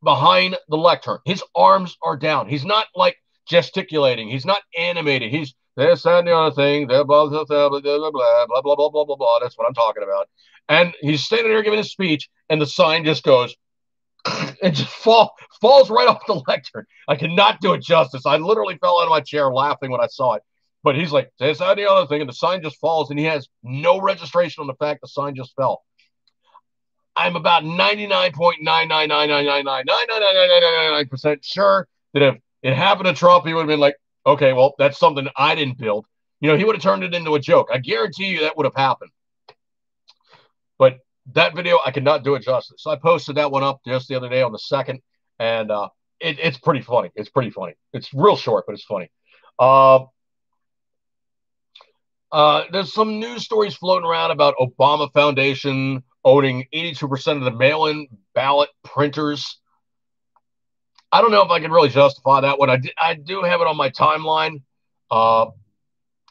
S1: behind the lectern. His arms are down. He's not like gesticulating. He's not animated. He's this and the other thing. Blah blah blah blah blah blah blah blah blah blah. That's what I'm talking about. And he's standing there giving his speech, and the sign just goes and just falls right off the lectern. I cannot do it justice. I literally fell out of my chair laughing when I saw it. But he's like, this and the other thing, and the sign just falls, and he has no registration on the fact the sign just fell. I'm about 99.99999999999% sure that if it happened to Trump, he would have been like, okay, well, that's something I didn't build. He would have turned it into a joke. I guarantee you that would have happened. But that video, I cannot do it justice. So I posted that one up just the other day on the 2nd, and it's pretty funny. It's pretty funny. It's real short, but it's funny. There's some news stories floating around about Obama Foundation owning 82% of the mail-in ballot printers. I don't know if I can really justify that one. I do have it on my timeline.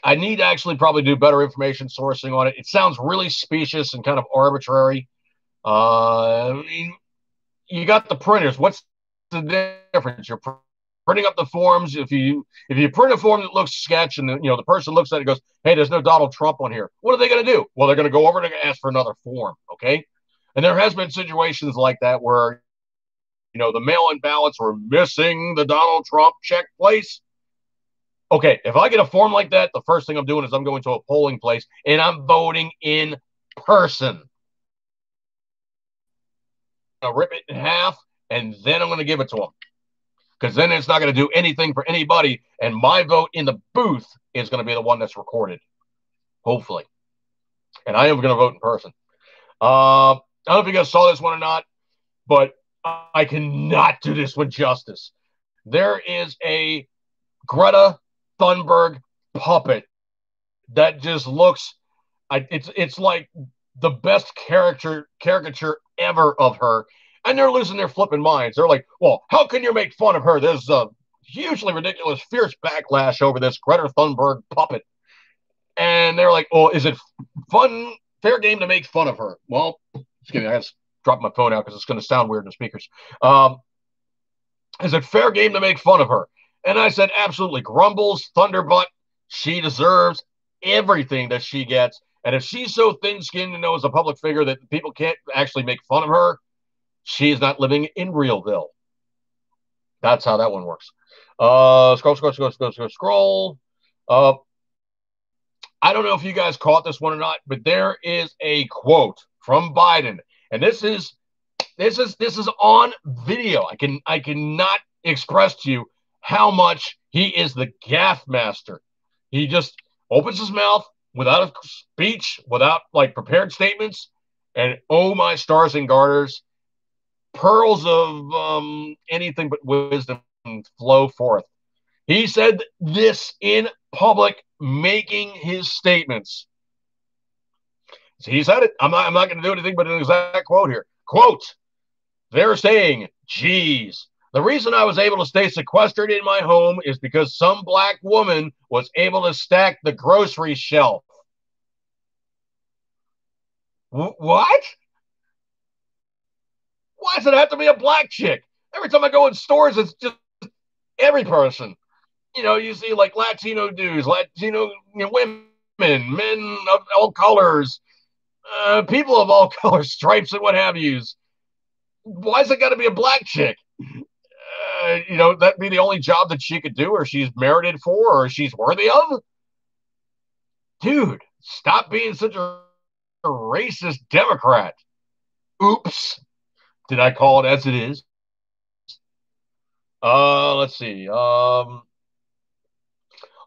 S1: I need to actually probably do better information sourcing on it. It sounds really specious and kind of arbitrary. I mean, you got the printers. What's the difference? You're printing up the forms. If you print a form that looks sketch and the person looks at it and goes, hey, there's no Donald Trump on here. What are they going to do? Well, they're going to go over and ask for another form. Okay. And there has been situations like that where, the mail-in ballots were missing the Donald Trump check place. Okay, if I get a form like that, the first thing I'm doing is I'm going to a polling place and I'm voting in person. I'll rip it in half and then I'm going to give it to them. Because then it's not going to do anything for anybody, and my vote in the booth is going to be the one that's recorded, hopefully. And I am going to vote in person. I don't know if you guys saw this one or not, but I cannot do this one justice. There is a Greta Thunberg puppet that just looks, it's like the best caricature ever of her. And they're losing their flipping minds. They're like, well, how can you make fun of her? There's a hugely ridiculous, fierce backlash over this Greta Thunberg puppet. And they're like, well, is it fair game to make fun of her? Well, excuse me, I just dropped my phone out because it's going to sound weird in the speakers. Is it fair game to make fun of her? And I said, absolutely. Grumbles, Thunderbutt, she deserves everything that she gets. And if she's so thin-skinned and knows a public figure that people can't actually make fun of her, she is not living in Realville. That's how that one works. Scroll. I don't know if you guys caught this one or not, but there is a quote from Biden, and this is on video. I cannot express to you how much he is the gaffe master. He just opens his mouth without a speech, without like prepared statements, and oh my stars and garters, pearls of anything but wisdom flow forth. He said this in public, making his statements. So he said it. I'm not going to do anything but an exact quote here. Quote, they're saying, geez, the reason I was able to stay sequestered in my home is because some black woman was able to stack the grocery shelf. What? Why does it have to be a black chick? Every time I go in stores, it's just every person. You see like Latino dudes, Latino women, men of all colors, people of all colors, stripes and what have yous. Why is it got to be a black chick? That'd be the only job that she could do, or she's merited for, or she's worthy of. Dude, stop being such a racist Democrat. Oops. Did I call it as it is? Let's see. I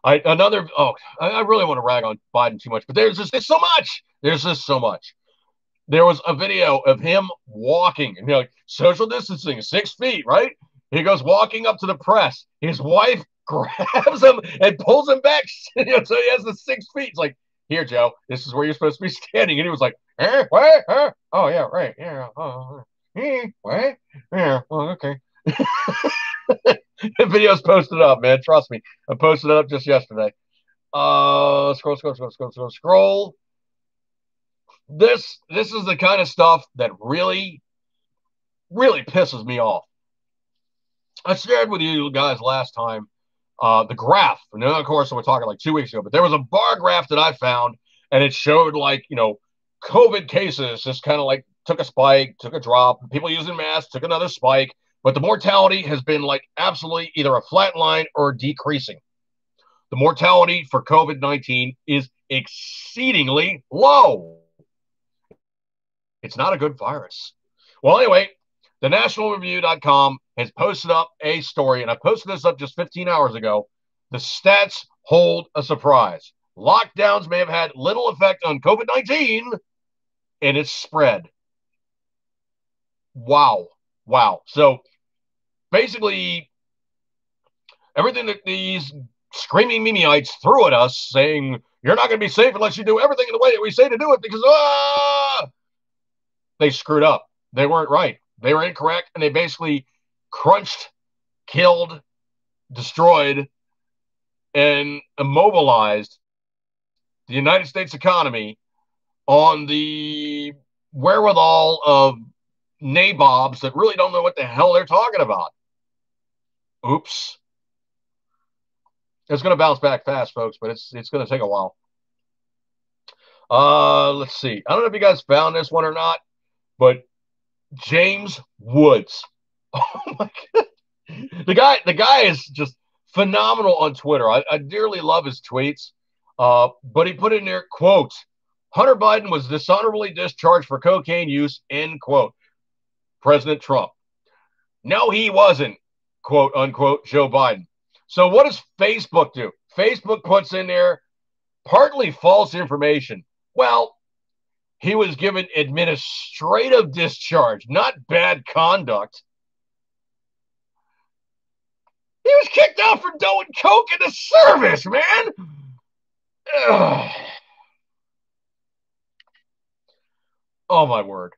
S1: really want to rag on Biden too much, but there's so much. There's just so much. There was a video of him walking, and like social distancing, 6 feet, right? He goes walking up to the press. His wife grabs him and pulls him back, so he has the 6 feet. It's like, here, Joe, this is where you're supposed to be standing. And he was like, what? Oh, yeah, right. Yeah. What? Yeah. Oh, okay. The video's posted up, man. Trust me. I posted it up just yesterday. Scroll. This is the kind of stuff that really, really pisses me off. I shared with you guys last time the graph. And of course, we're talking like 2 weeks ago, but there was a bar graph that I found, and it showed like, COVID cases just kind of like took a spike, took a drop, people using masks took another spike, but the mortality has been like absolutely either a flat line or decreasing. The mortality for COVID-19 is exceedingly low. It's not a good virus. Well, anyway, the nationalreview.com has posted up a story, and I posted this up just 15 hours ago. The stats hold a surprise. Lockdowns may have had little effect on COVID-19 and its spread. Wow. So basically, everything that these screaming memeites threw at us saying, you're not going to be safe unless you do everything in the way that we say to do it because they screwed up. They weren't right. They were incorrect, and they basically crunched, killed, destroyed, and immobilized the United States economy on the wherewithal of nabobs that really don't know what the hell they're talking about. Oops. It's going to bounce back fast, folks, but it's going to take a while. Let's see. I don't know if you guys found this one or not, but James Woods. Oh my God. The guy is just phenomenal on Twitter. I dearly love his tweets. But he put in there, quote, Hunter Biden was dishonorably discharged for cocaine use, end quote. President Trump. No, he wasn't, quote unquote, Joe Biden. So what does Facebook do? Facebook puts in there partly false information. Well, he was given administrative discharge, not bad conduct. He was kicked out for doing coke in the service, man. Ugh. Oh, my word.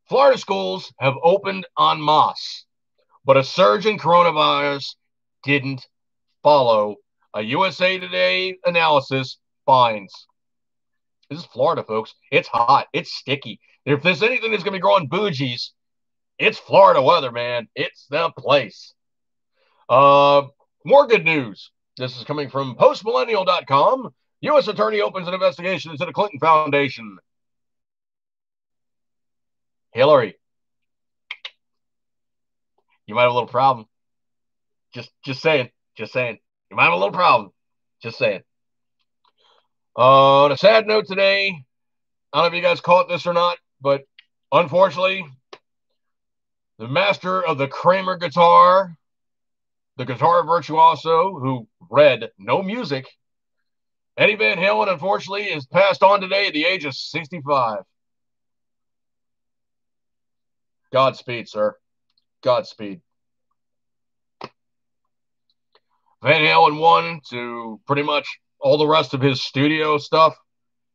S1: Florida schools have opened en masse, but a surge in coronavirus didn't follow. A USA Today analysis finds. This is Florida, folks. It's hot. It's sticky. If there's anything that's going to be growing bougies, it's Florida weather, man. It's the place. More good news. This is coming from postmillennial.com. U.S. attorney opens an investigation into the Clinton Foundation. Hillary, you might have a little problem. Just saying. Just saying. You might have a little problem. Just saying. On a sad note today, I don't know if you guys caught this or not, but unfortunately, the master of the Kramer guitar, the guitar virtuoso who read no music, Eddie Van Halen, unfortunately, is passed on today at the age of 65. Godspeed, sir. Godspeed. Van Halen 1 to pretty much all the rest of his studio stuff.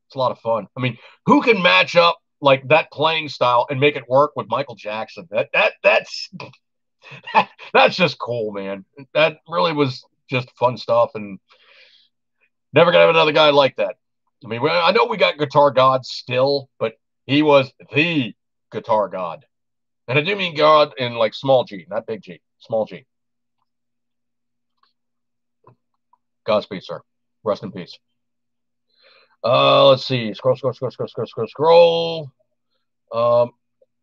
S1: It's a lot of fun. I mean, who can match up like that playing style and make it work with Michael Jackson? That's just cool, man. That really was just fun stuff, and never gonna have another guy like that. I mean, I know we got guitar gods still, but he was the guitar god. And I do mean God in like small g, not big G, small g. Godspeed, sir. Rest in peace. Let's see. Scroll.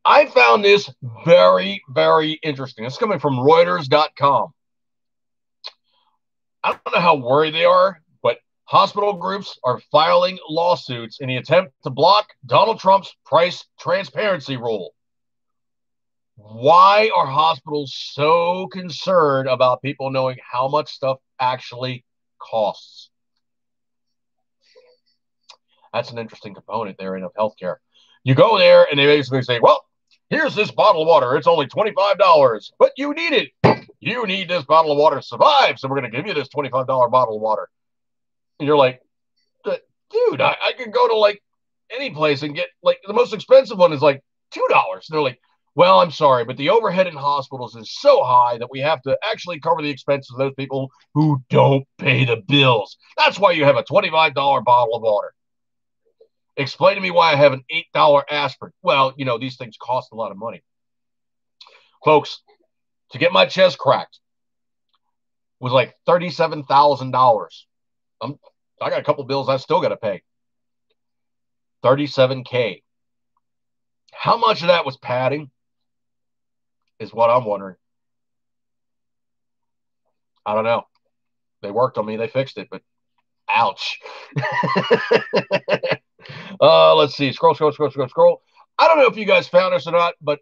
S1: I found this very, very interesting. It's coming from Reuters.com. I don't know how worried they are, but hospital groups are filing lawsuits in the attempt to block Donald Trump's price transparency rule. Why are hospitals so concerned about people knowing how much stuff actually costs? That's an interesting component there in healthcare. You go there and they basically say, well, here's this bottle of water. It's only $25, but you need it. You need this bottle of water to survive, so we're going to give you this $25 bottle of water. And you're like, dude, I could go to like any place and get like the most expensive one is like $2. And they're like, well, I'm sorry, but the overhead in hospitals is so high that we have to actually cover the expenses of those people who don't pay the bills. That's why you have a $25 bottle of water. Explain to me why I have an $8 aspirin. Well, you know, these things cost a lot of money. Folks, to get my chest cracked was like $37,000. I got a couple bills I still got to pay. $37K. How much of that was padding is what I'm wondering. I don't know. They worked on me. They fixed it, but ouch. Let's see. Scroll. I don't know if you guys found this or not, but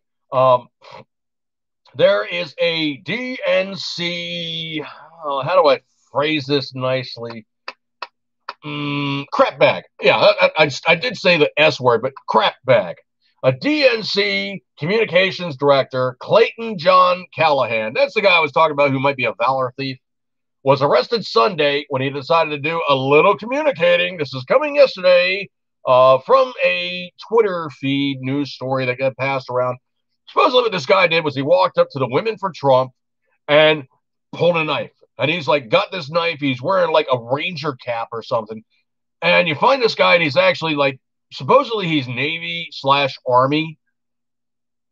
S1: there is a DNC. How do I phrase this nicely? Crap bag. Yeah, I did say the S word, but crap bag. A DNC communications director, Clayton John Callahan, that's the guy I was talking about who might be a Valor thief, was arrested Sunday when he decided to do a little communicating. This is coming yesterday from a Twitter feed news story that got passed around. Supposedly what this guy did was he walked up to the Women for Trump and pulled a knife. And he's like, got this knife. He's wearing like a ranger cap or something. And you find this guy and he's actually like, supposedly he's Navy/Army.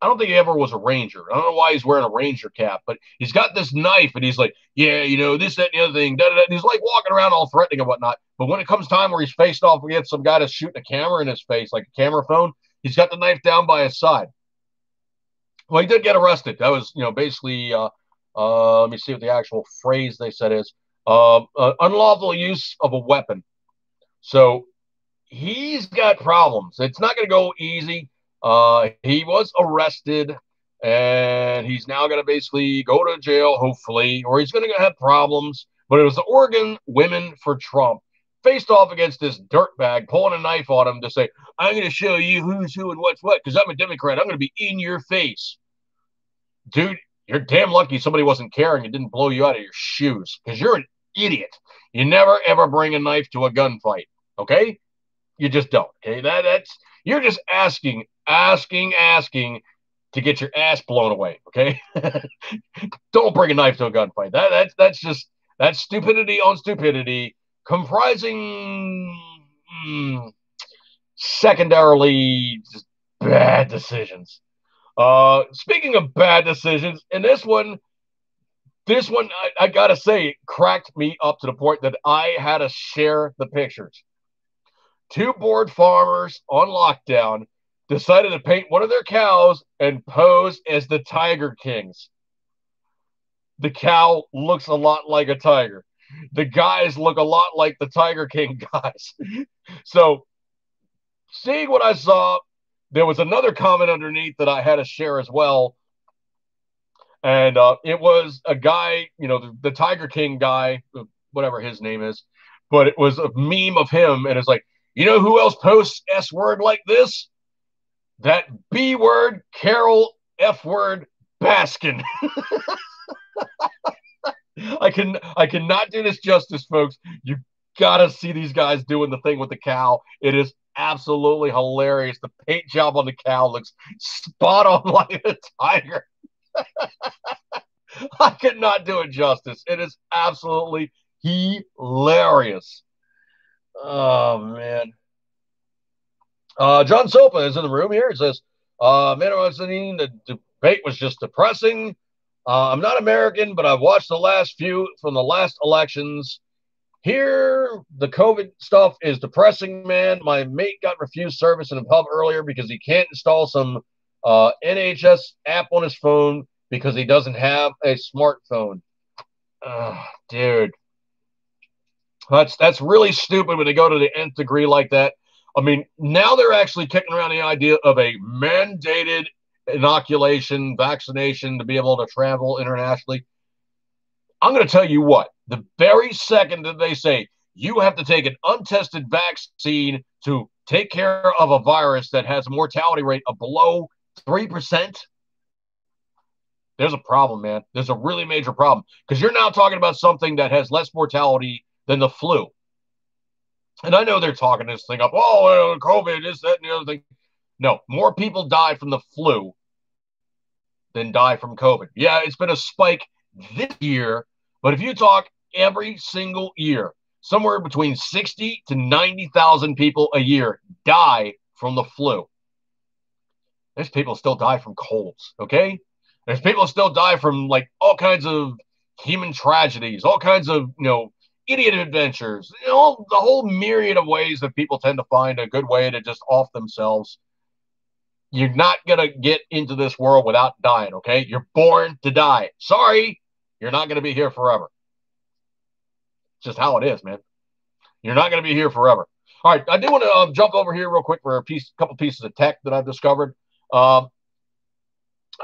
S1: I don't think he ever was a ranger. I don't know why he's wearing a ranger cap, but he's got this knife and he's like, yeah, you know, this, that, and the other thing. And he's like walking around all threatening and whatnot. But when it comes time where he's faced off against some guy that's shooting a camera in his face, like a camera phone, He's got the knife down by his side. Well, he did get arrested. That was, basically, let me see what the actual phrase they said is unlawful use of a weapon. So he's got problems. It's not going to go easy. He was arrested, and he's now going to basically go to jail, hopefully, or he's going to have problems. But it was the Oregon Women for Trump faced off against this dirtbag pulling a knife on him to say, I'm going to show you who's who and what's what because I'm a Democrat. I'm going to be in your face. Dude, you're damn lucky somebody wasn't caring and didn't blow you out of your shoes because you're an idiot. You never, ever bring a knife to a gunfight, okay? You just don't. Okay, that's you're just asking to get your ass blown away. Okay, don't bring a knife to a gunfight. That's stupidity on stupidity, comprising secondarily just bad decisions. Speaking of bad decisions, in this one I gotta say it cracked me up to the point that I had to share the pictures. Two bored farmers on lockdown decided to paint one of their cows and pose as the Tiger Kings. The cow looks a lot like a tiger. The guys look a lot like the Tiger King guys. So, seeing what I saw, there was another comment underneath that I had to share as well. And it was a guy, the Tiger King guy, whatever his name is, but it was a meme of him, and it's like, you know who else posts S word like this? That B word, Carol F word, Baskin. I cannot do this justice, folks. You gotta see these guys doing the thing with the cow. It is absolutely hilarious. The paint job on the cow looks spot on like a tiger. I could not do it justice. It is absolutely hilarious. Oh man. John Sopa is in the room here. He says, man, I was thinking the debate was just depressing. I'm not American, but I've watched the last few from the last elections. Here, the COVID stuff is depressing, man. My mate got refused service in a pub earlier because he can't install some NHS app on his phone because he doesn't have a smartphone. Dude. That's really stupid when they go to the nth degree like that. I mean, now they're actually kicking around the idea of a mandated inoculation, vaccination to be able to travel internationally. I'm going to tell you what, the very second that they say you have to take an untested vaccine to take care of a virus that has a mortality rate of below 3%, there's a problem, man. There's a really major problem because you're now talking about something that has less mortality than the flu. And I know they're talking this thing up. Oh, COVID, this, that, and the other thing. No, more people die from the flu than die from COVID. Yeah, it's been a spike this year, but if you talk every single year, somewhere between 60 to 90,000 people a year die from the flu. There's people still die from colds, okay? There's people still die from like all kinds of human tragedies, all kinds of, idiot adventures, the whole myriad of ways that people tend to find a good way to just off themselves. You're not going to get into this world without dying, okay? You're born to die. Sorry, you're not going to be here forever. It's just how it is, man. You're not going to be here forever. All right, I do want to jump over here real quick for a couple pieces of tech that I've discovered. I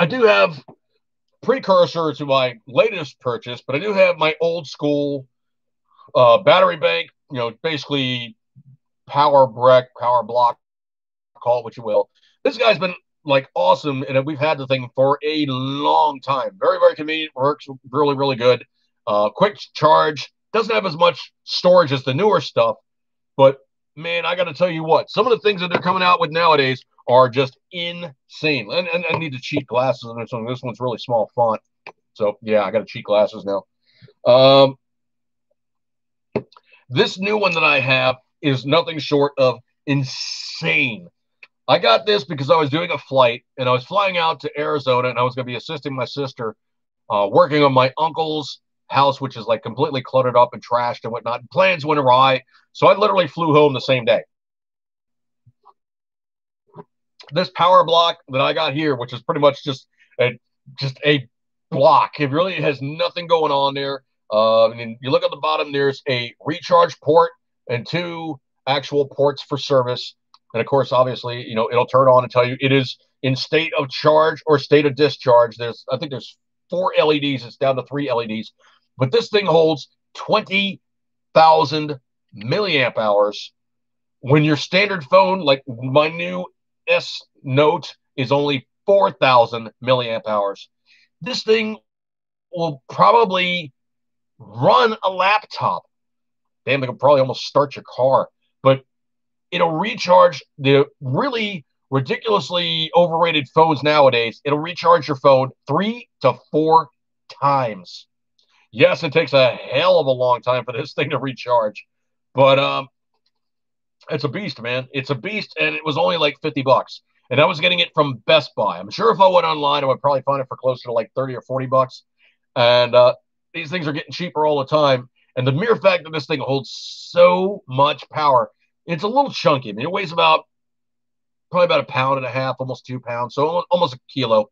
S1: do have precursor to my latest purchase, but I do have my old school battery bank, basically power block, call it what you will. This guy's been like awesome, and we've had the thing for a long time. Very, very convenient, works really, really good. Quick charge, doesn't have as much storage as the newer stuff, but man, I got to tell you what, some of the things that they're coming out with nowadays are just insane. And I need to cheat glasses on this one. This one's really small font, so yeah, I got to cheat glasses now. This new one that I have is nothing short of insane. I got this because I was doing a flight and I was flying out to Arizona and I was going to be assisting my sister working on my uncle's house, which is like completely cluttered up and trashed and whatnot. Plans went awry. So I literally flew home the same day. This power block that I got here, which is pretty much just a block. It really has nothing going on there. And you look at the bottom, there's a recharge port and two actual ports for service. And of course, obviously, it'll turn on and tell you it is in state of charge or state of discharge. I think there's four LEDs. It's down to three LEDs, but this thing holds 20,000 milliamp hours. When your standard phone, like my new S Note, is only 4,000 milliamp hours. This thing will probably run a laptop. Damn, it could probably almost start your car, but it'll recharge the really ridiculously overrated phones nowadays. It'll recharge your phone 3 to 4 times. Yes, it takes a hell of a long time for this thing to recharge, but it's a beast, man. It's a beast, and it was only like $50. And I was getting it from Best Buy. I'm sure if I went online, I would probably find it for closer to like 30 or $40. And these things are getting cheaper all the time. And the mere fact that this thing holds so much power, it's a little chunky. I mean, it weighs probably about a pound and a half, almost 2 pounds, so almost a kilo.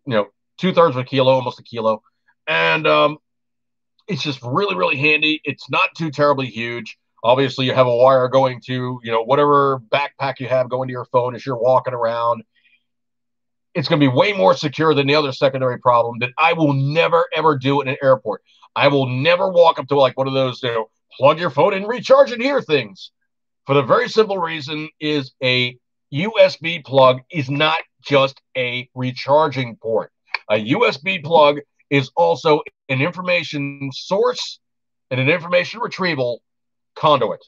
S1: 2/3 of a kilo, almost a kilo. And it's just really, really handy. It's not too terribly huge. Obviously, you have a wire going to, whatever backpack you have going to your phone as you're walking around. It's going to be way more secure than the other secondary problem that I will never, ever do in an airport. I will never walk up to like one of those, plug your phone and recharge it here things. For the very simple reason is a USB plug is not just a recharging port. A USB plug is also an information source and an information retrieval conduit.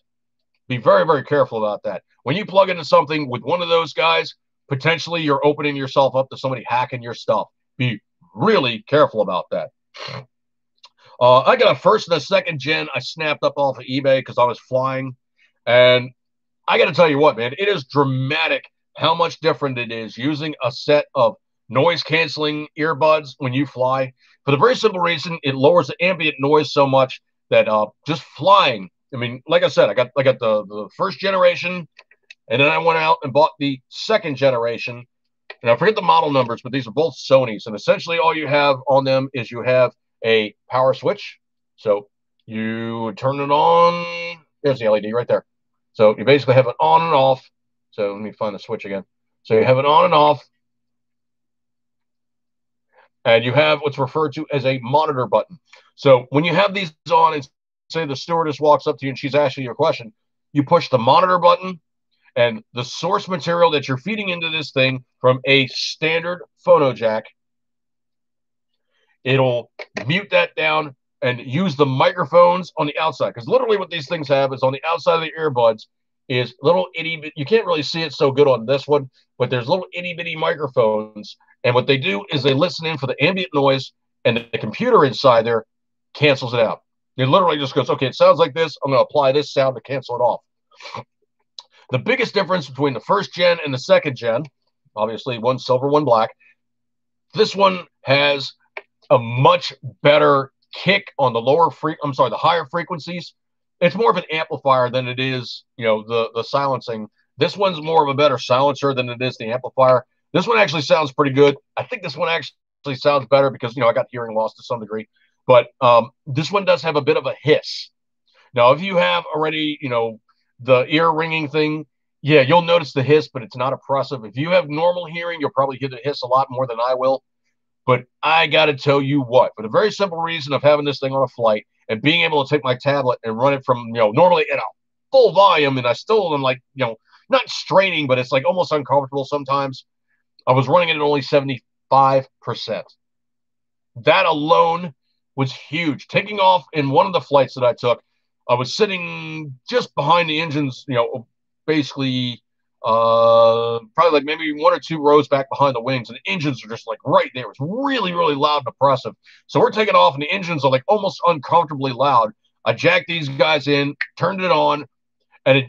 S1: Be very, very careful about that. When you plug into something with one of those guys, potentially you're opening yourself up to somebody hacking your stuff. Be really careful about that. I got a first and a second gen I snapped up off of eBay because I was flying. And I got to tell you what, man, it is dramatic how much different it is using a set of noise canceling earbuds when you fly. For the very simple reason, it lowers the ambient noise so much that just flying. I mean, like I said, I got the first generation, and then I went out and bought the second generation. And I forget the model numbers, but these are both Sony's. And essentially all you have on them is you have a power switch. So you turn it on. There's the LED right there. So you basically have it on and off. So let me find the switch again. So you have it on and off. And you have what's referred to as a monitor button. So when you have these on and say the stewardess walks up to you and she's asking you a question, you push the monitor button, and the source material that you're feeding into this thing from a standard phono jack, it'll mute that down and use the microphones on the outside. Because literally what these things have is on the outside of the earbuds is little itty bit. You can't really see it so good on this one, but there's little itty bitty microphones. And what they do is they listen in for the ambient noise, and the computer inside there cancels it out. It literally just goes, okay, it sounds like this. I'm going to apply this sound to cancel it off. The biggest difference between the first gen and the second gen, obviously one silver, one black, this one has a much better kick on the higher frequencies. It's more of an amplifier than it is, the silencing. This one's more of a better silencer than it is the amplifier. This one actually sounds pretty good. I think this one actually sounds better because, I got hearing loss to some degree. But this one does have a bit of a hiss. Now, if you have already, the ear ringing thing, yeah, you'll notice the hiss, but it's not oppressive. If you have normal hearing, you'll probably hear the hiss a lot more than I will. But I got to tell you what, for the very simple reason of having this thing on a flight and being able to take my tablet and run it from, normally at a full volume, and I still am like, not straining, but it's like almost uncomfortable sometimes. I was running it at only 75%. That alone was huge. Taking off in one of the flights that I took, I was sitting just behind the engines, basically probably like maybe one or two rows back behind the wings, and the engines are just like right there. It's really, really loud and oppressive. So we're taking off, and the engines are like almost uncomfortably loud. I jacked these guys in, turned it on, and it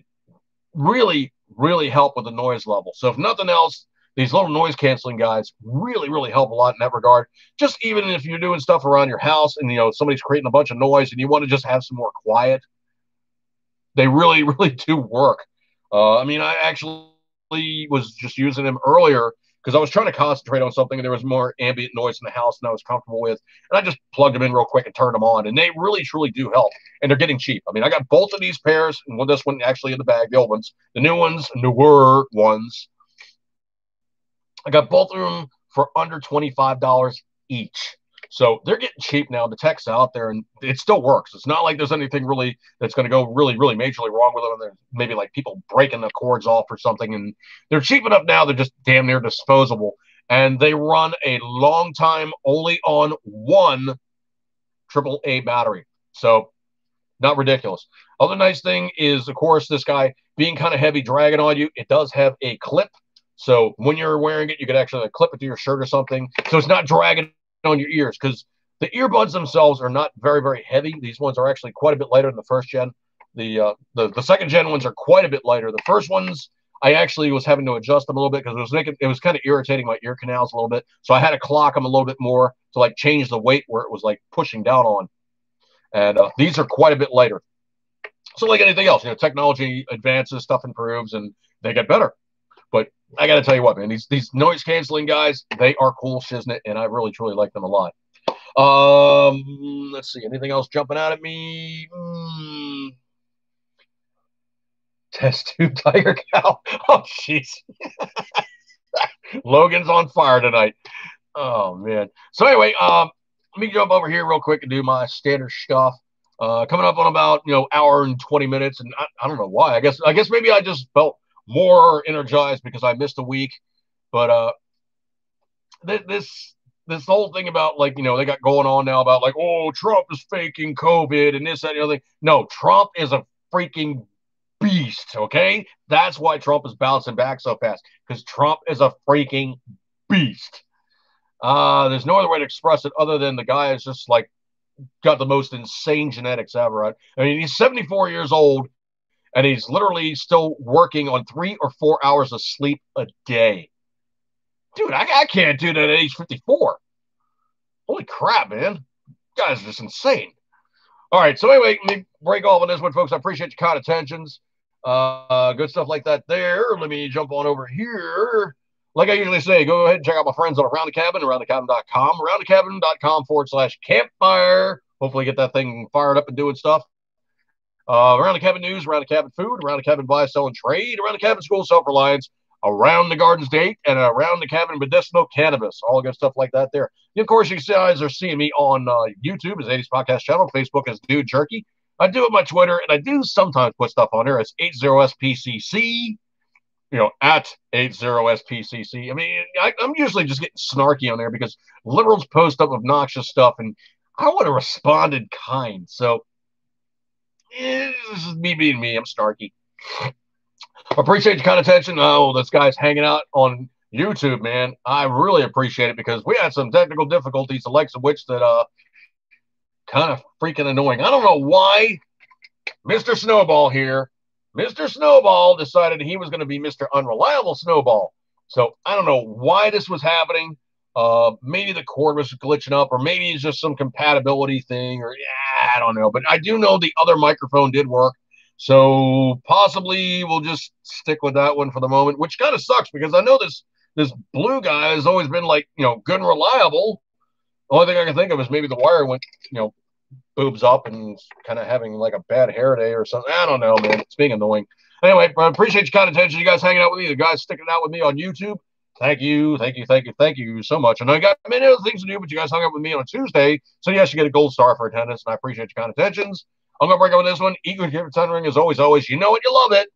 S1: really, really helped with the noise level. So if nothing else, these little noise canceling guys really, really help a lot in that regard. Just even if you're doing stuff around your house and, somebody's creating a bunch of noise and you want to just have some more quiet, they really, really do work. I mean, I actually was just using them earlier because I was trying to concentrate on something and there was more ambient noise in the house than I was comfortable with. And I just plugged them in real quick and turned them on. And they really, truly do help. And they're getting cheap. I mean, I got both of these pairs, and this one actually in the bag, the old ones, the newer ones. I got both of them for under $25 each. So they're getting cheap now. The tech's out there, and it still works. It's not like there's anything really that's going to go really, really majorly wrong with them. And there's maybe like people breaking the cords off or something. And they're cheap enough now. They're just damn near disposable. And they run a long time only on one AAA battery. So not ridiculous. Other nice thing is, of course, this guy being kind of heavy, dragging on you. It does have a clip. So when you're wearing it, you could actually clip it to your shirt or something. So it's not dragging on your ears, because the earbuds themselves are not very, very heavy. These ones are actually quite a bit lighter than the first gen. The second gen ones are quite a bit lighter. The first ones, I actually was having to adjust them a little bit because it was kind of irritating my ear canals a little bit. So I had to clock them a little bit more to like change the weight where it was like pushing down on. And these are quite a bit lighter. So like anything else, technology advances, stuff improves, and they get better. But I got to tell you what, man, these noise canceling guys, they are cool shiznit, and I really, truly like them a lot. Let's see, anything else jumping out at me? Test tube tiger cow. Oh, jeez. Logan's on fire tonight. Oh, man. So anyway, let me jump over here real quick and do my standard stuff. Coming up on about, hour and 20 minutes, and I don't know why. I guess maybe I just felt more energized because I missed a week. But this whole thing about they got going on now about like, oh, Trump is faking COVID and this, that, and the other thing. No, Trump is a freaking beast, okay? That's why Trump is bouncing back so fast, because Trump is a freaking beast. There's no other way to express it other than the guy is just like got the most insane genetics ever. Right? I mean, he's 74 years old, and he's literally still working on 3 or 4 hours of sleep a day. Dude, I can't do that at age 54. Holy crap, man. Guys, just insane. All right, so anyway, let me break off on this one, folks. I appreciate your kind attentions. Good stuff like that there. Let me jump on over here. Like I usually say, go ahead and check out my friends on Around the Cabin, aroundthecabin.com, aroundthecabin.com/campfire. Hopefully get that thing fired up and doing stuff. Around the Cabin news, Around the Cabin food, Around the Cabin buy, sell, and trade, Around the Cabin school self-reliance, Around the Gardens date, and Around the Cabin medicinal cannabis. All good stuff like that there. And of course, you guys are seeing me on YouTube as 80s Podcast Channel, Facebook as Dude Jerky. I do it my Twitter, and I do sometimes put stuff on there as 80SPCC, at 80SPCC. I mean, I'm usually just getting snarky on there because liberals post up obnoxious stuff, and I want to respond in kind. So, this is me being me. I'm snarky. Appreciate your kind attention. Oh, this guy's hanging out on YouTube, man. I really appreciate it because we had some technical difficulties, the likes of which that kind of freaking annoying. I don't know why Mr. Snowball here, Mr. Snowball decided he was going to be Mr. Unreliable Snowball. So I don't know why this was happening. Maybe the cord was glitching up, or maybe it's just some compatibility thing, or I don't know. But I do know the other microphone did work. So possibly we'll just stick with that one for the moment, which kind of sucks because I know this blue guy has always been like, good and reliable. The only thing I can think of is maybe the wire went, boobs up and kind of having like a bad hair day or something. I don't know, man. It's being annoying. Anyway, I appreciate your kind attention. You guys hanging out with me, the guys sticking out with me on YouTube. Thank you so much. I know you got many other things to do, but you guys hung out with me on a Tuesday. So yes, you get a gold star for attendance, and I appreciate your kind attentions. I'm going to break up with this one. Eat good, give ring as always. You know it, you love it.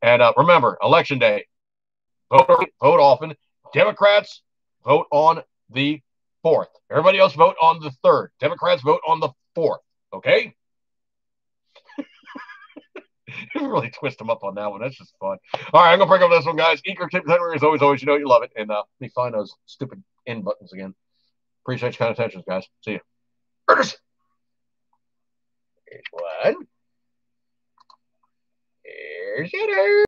S1: And remember, Election Day, vote early, vote often. Democrats, vote on the 4th. Everybody else vote on the 3rd. Democrats vote on the 4th. Okay? You really twist them up on that one. That's just fun. All right, I'm going to break up this one, guys. Eat good, give ring as always. You know you love it. And let me find those stupid end buttons again. Appreciate your kind attention, guys. See you. Murders! Here's one. Here's the other.